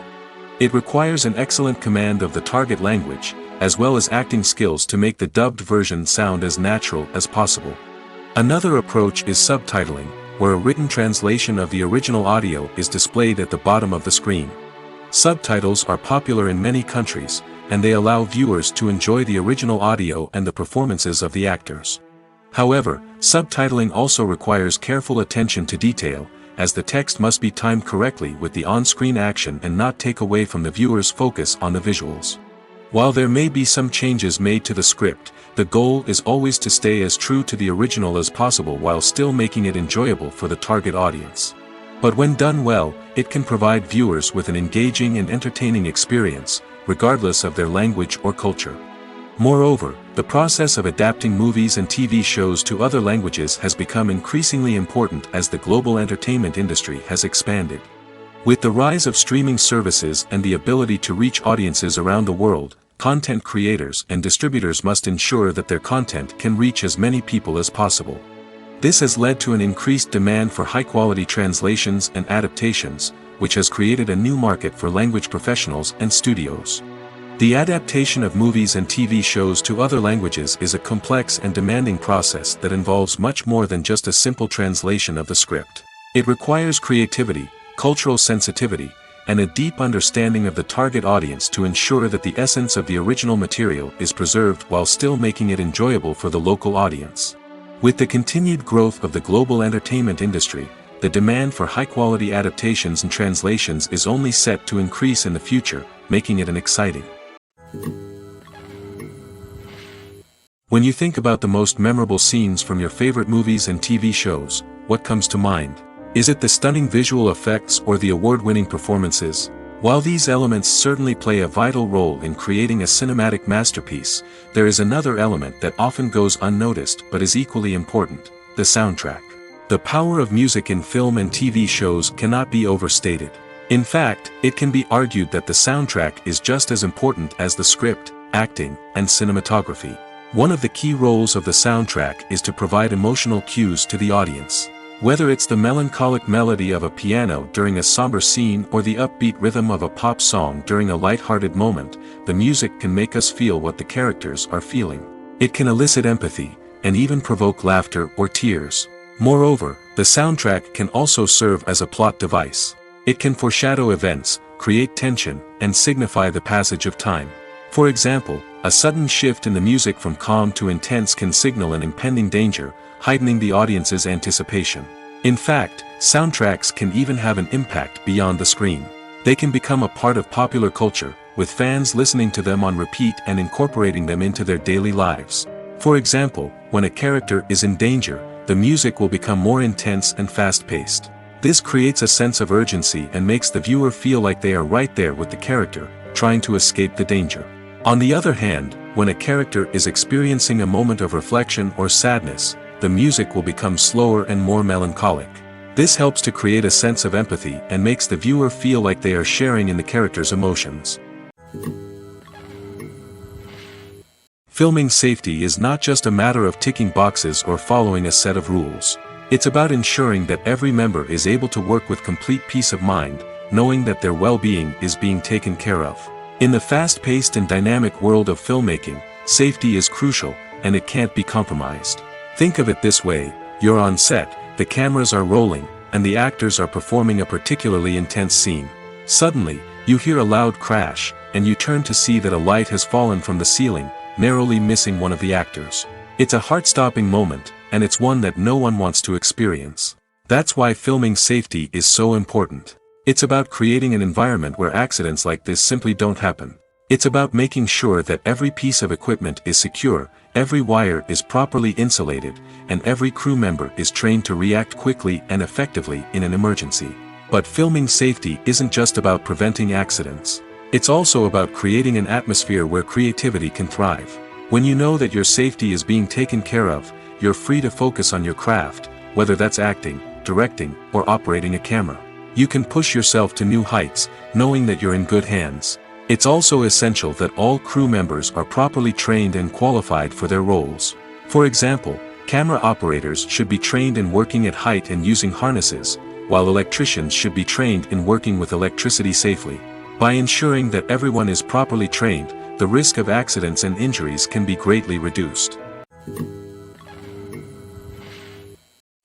It requires an excellent command of the target language, as well as acting skills to make the dubbed version sound as natural as possible. Another approach is subtitling, where a written translation of the original audio is displayed at the bottom of the screen. Subtitles are popular in many countries, and they allow viewers to enjoy the original audio and the performances of the actors. However, subtitling also requires careful attention to detail, as the text must be timed correctly with the on-screen action and not take away from the viewer's focus on the visuals. While there may be some changes made to the script, the goal is always to stay as true to the original as possible while still making it enjoyable for the target audience. But when done well, it can provide viewers with an engaging and entertaining experience, regardless of their language or culture. Moreover, the process of adapting movies and TV shows to other languages has become increasingly important as the global entertainment industry has expanded. With the rise of streaming services and the ability to reach audiences around the world, content creators and distributors must ensure that their content can reach as many people as possible. This has led to an increased demand for high-quality translations and adaptations, which has created a new market for language professionals and studios. The adaptation of movies and TV shows to other languages is a complex and demanding process that involves much more than just a simple translation of the script. It requires creativity, cultural sensitivity, and a deep understanding of the target audience to ensure that the essence of the original material is preserved while still making it enjoyable for the local audience. With the continued growth of the global entertainment industry, the demand for high-quality adaptations and translations is only set to increase in the future, making it exciting. When you think about the most memorable scenes from your favorite movies and TV shows, what comes to mind? Is it the stunning visual effects or the award-winning performances? While these elements certainly play a vital role in creating a cinematic masterpiece, there is another element that often goes unnoticed but is equally important: the soundtrack. The power of music in film and TV shows cannot be overstated. In fact, it can be argued that the soundtrack is just as important as the script, acting, and cinematography. One of the key roles of the soundtrack is to provide emotional cues to the audience. Whether it's the melancholic melody of a piano during a somber scene or the upbeat rhythm of a pop song during a light-hearted moment, the music can make us feel what the characters are feeling. It can elicit empathy, and even provoke laughter or tears. Moreover, the soundtrack can also serve as a plot device. It can foreshadow events, create tension, and signify the passage of time. For example, a sudden shift in the music from calm to intense can signal an impending danger, heightening the audience's anticipation. In fact, soundtracks can even have an impact beyond the screen. They can become a part of popular culture, with fans listening to them on repeat and incorporating them into their daily lives. For example, when a character is in danger, the music will become more intense and fast-paced. This creates a sense of urgency and makes the viewer feel like they are right there with the character, trying to escape the danger. On the other hand, when a character is experiencing a moment of reflection or sadness, the music will become slower and more melancholic. This helps to create a sense of empathy and makes the viewer feel like they are sharing in the character's emotions. Filming safety is not just a matter of ticking boxes or following a set of rules. It's about ensuring that every member is able to work with complete peace of mind, knowing that their well-being is being taken care of. In the fast-paced and dynamic world of filmmaking, safety is crucial, and it can't be compromised. Think of it this way: you're on set, the cameras are rolling, and the actors are performing a particularly intense scene. Suddenly, you hear a loud crash, and you turn to see that a light has fallen from the ceiling, narrowly missing one of the actors. It's a heart-stopping moment, and it's one that no one wants to experience. That's why filming safety is so important. It's about creating an environment where accidents like this simply don't happen. It's about making sure that every piece of equipment is secure, every wire is properly insulated, and every crew member is trained to react quickly and effectively in an emergency. But filming safety isn't just about preventing accidents. It's also about creating an atmosphere where creativity can thrive. When you know that your safety is being taken care of, you're free to focus on your craft, whether that's acting, directing, or operating a camera. You can push yourself to new heights, knowing that you're in good hands. It's also essential that all crew members are properly trained and qualified for their roles. For example, camera operators should be trained in working at height and using harnesses, while electricians should be trained in working with electricity safely. By ensuring that everyone is properly trained, the risk of accidents and injuries can be greatly reduced.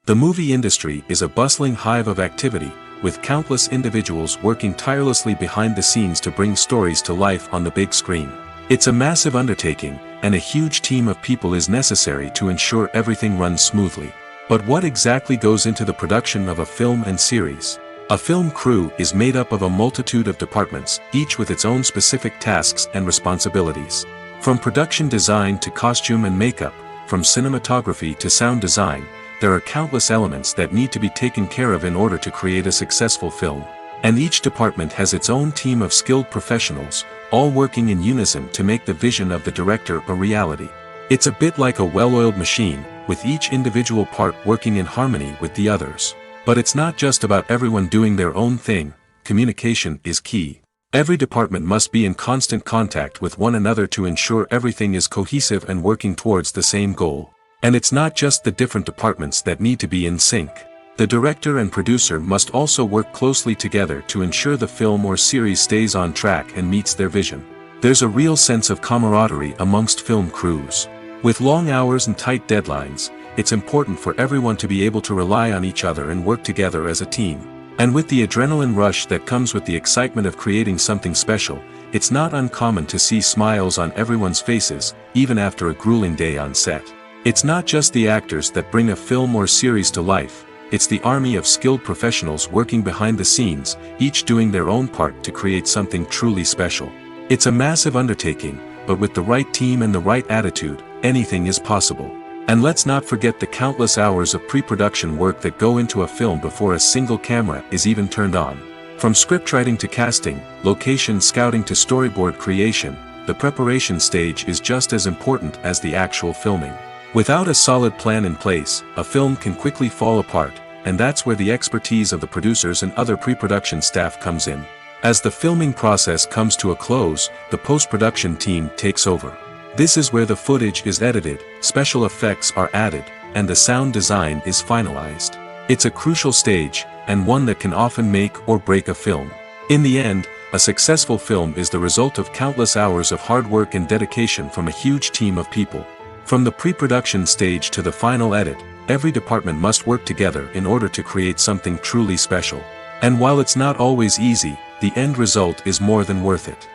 The movie industry is a bustling hive of activity, with countless individuals working tirelessly behind the scenes to bring stories to life on the big screen. It's a massive undertaking, and a huge team of people is necessary to ensure everything runs smoothly. But what exactly goes into the production of a film and series? A film crew is made up of a multitude of departments, each with its own specific tasks and responsibilities. From production design to costume and makeup, from cinematography to sound design, there are countless elements that need to be taken care of in order to create a successful film. And each department has its own team of skilled professionals, all working in unison to make the vision of the director a reality. It's a bit like a well-oiled machine, with each individual part working in harmony with the others. But it's not just about everyone doing their own thing. Communication is key. Every department must be in constant contact with one another to ensure everything is cohesive and working towards the same goal. And it's not just the different departments that need to be in sync. The director and producer must also work closely together to ensure the film or series stays on track and meets their vision. There's a real sense of camaraderie amongst film crews. With long hours and tight deadlines, it's important for everyone to be able to rely on each other and work together as a team. And with the adrenaline rush that comes with the excitement of creating something special, it's not uncommon to see smiles on everyone's faces, even after a grueling day on set. It's not just the actors that bring a film or series to life, it's the army of skilled professionals working behind the scenes, each doing their own part to create something truly special. It's a massive undertaking, but with the right team and the right attitude, anything is possible. And let's not forget the countless hours of pre-production work that go into a film before a single camera is even turned on. From scriptwriting to casting, location scouting to storyboard creation, the preparation stage is just as important as the actual filming. Without a solid plan in place, a film can quickly fall apart, and that's where the expertise of the producers and other pre-production staff comes in. As the filming process comes to a close, the post-production team takes over. This is where the footage is edited, special effects are added, and the sound design is finalized. It's a crucial stage, and one that can often make or break a film. In the end, a successful film is the result of countless hours of hard work and dedication from a huge team of people. From the pre-production stage to the final edit, every department must work together in order to create something truly special. And while it's not always easy, the end result is more than worth it.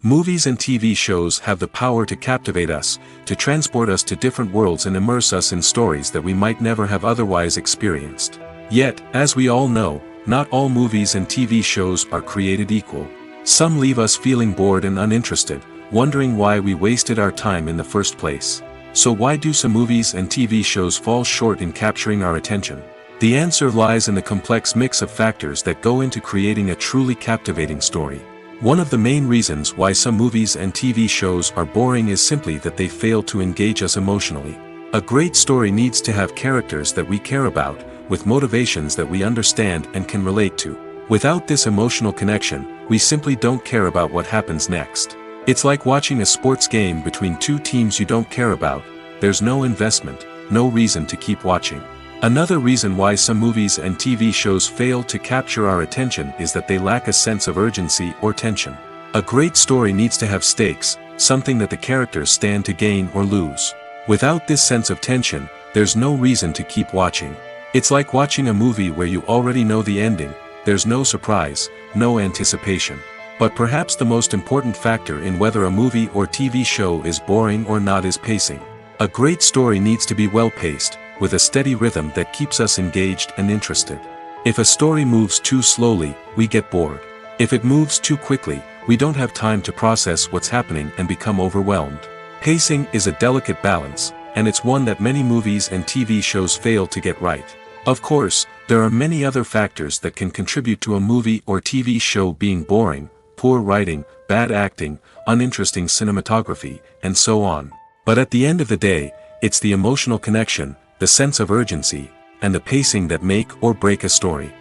Movies and TV shows have the power to captivate us, to transport us to different worlds and immerse us in stories that we might never have otherwise experienced. Yet, as we all know, not all movies and TV shows are created equal. Some leave us feeling bored and uninterested, wondering why we wasted our time in the first place. So why do some movies and TV shows fall short in capturing our attention? The answer lies in the complex mix of factors that go into creating a truly captivating story. One of the main reasons why some movies and TV shows are boring is simply that they fail to engage us emotionally. A great story needs to have characters that we care about, with motivations that we understand and can relate to. Without this emotional connection, we simply don't care about what happens next. It's like watching a sports game between two teams you don't care about. There's no investment, no reason to keep watching. Another reason why some movies and TV shows fail to capture our attention is that they lack a sense of urgency or tension. A great story needs to have stakes, something that the characters stand to gain or lose. Without this sense of tension, there's no reason to keep watching. It's like watching a movie where you already know the ending, there's no surprise, no anticipation. But perhaps the most important factor in whether a movie or TV show is boring or not is pacing. A great story needs to be well-paced, with a steady rhythm that keeps us engaged and interested. If a story moves too slowly, we get bored. If it moves too quickly, we don't have time to process what's happening and become overwhelmed. Pacing is a delicate balance, and it's one that many movies and TV shows fail to get right. Of course, there are many other factors that can contribute to a movie or TV show being boring: poor writing, bad acting, uninteresting cinematography, and so on. But at the end of the day, it's the emotional connection, the sense of urgency, and the pacing that make or break a story.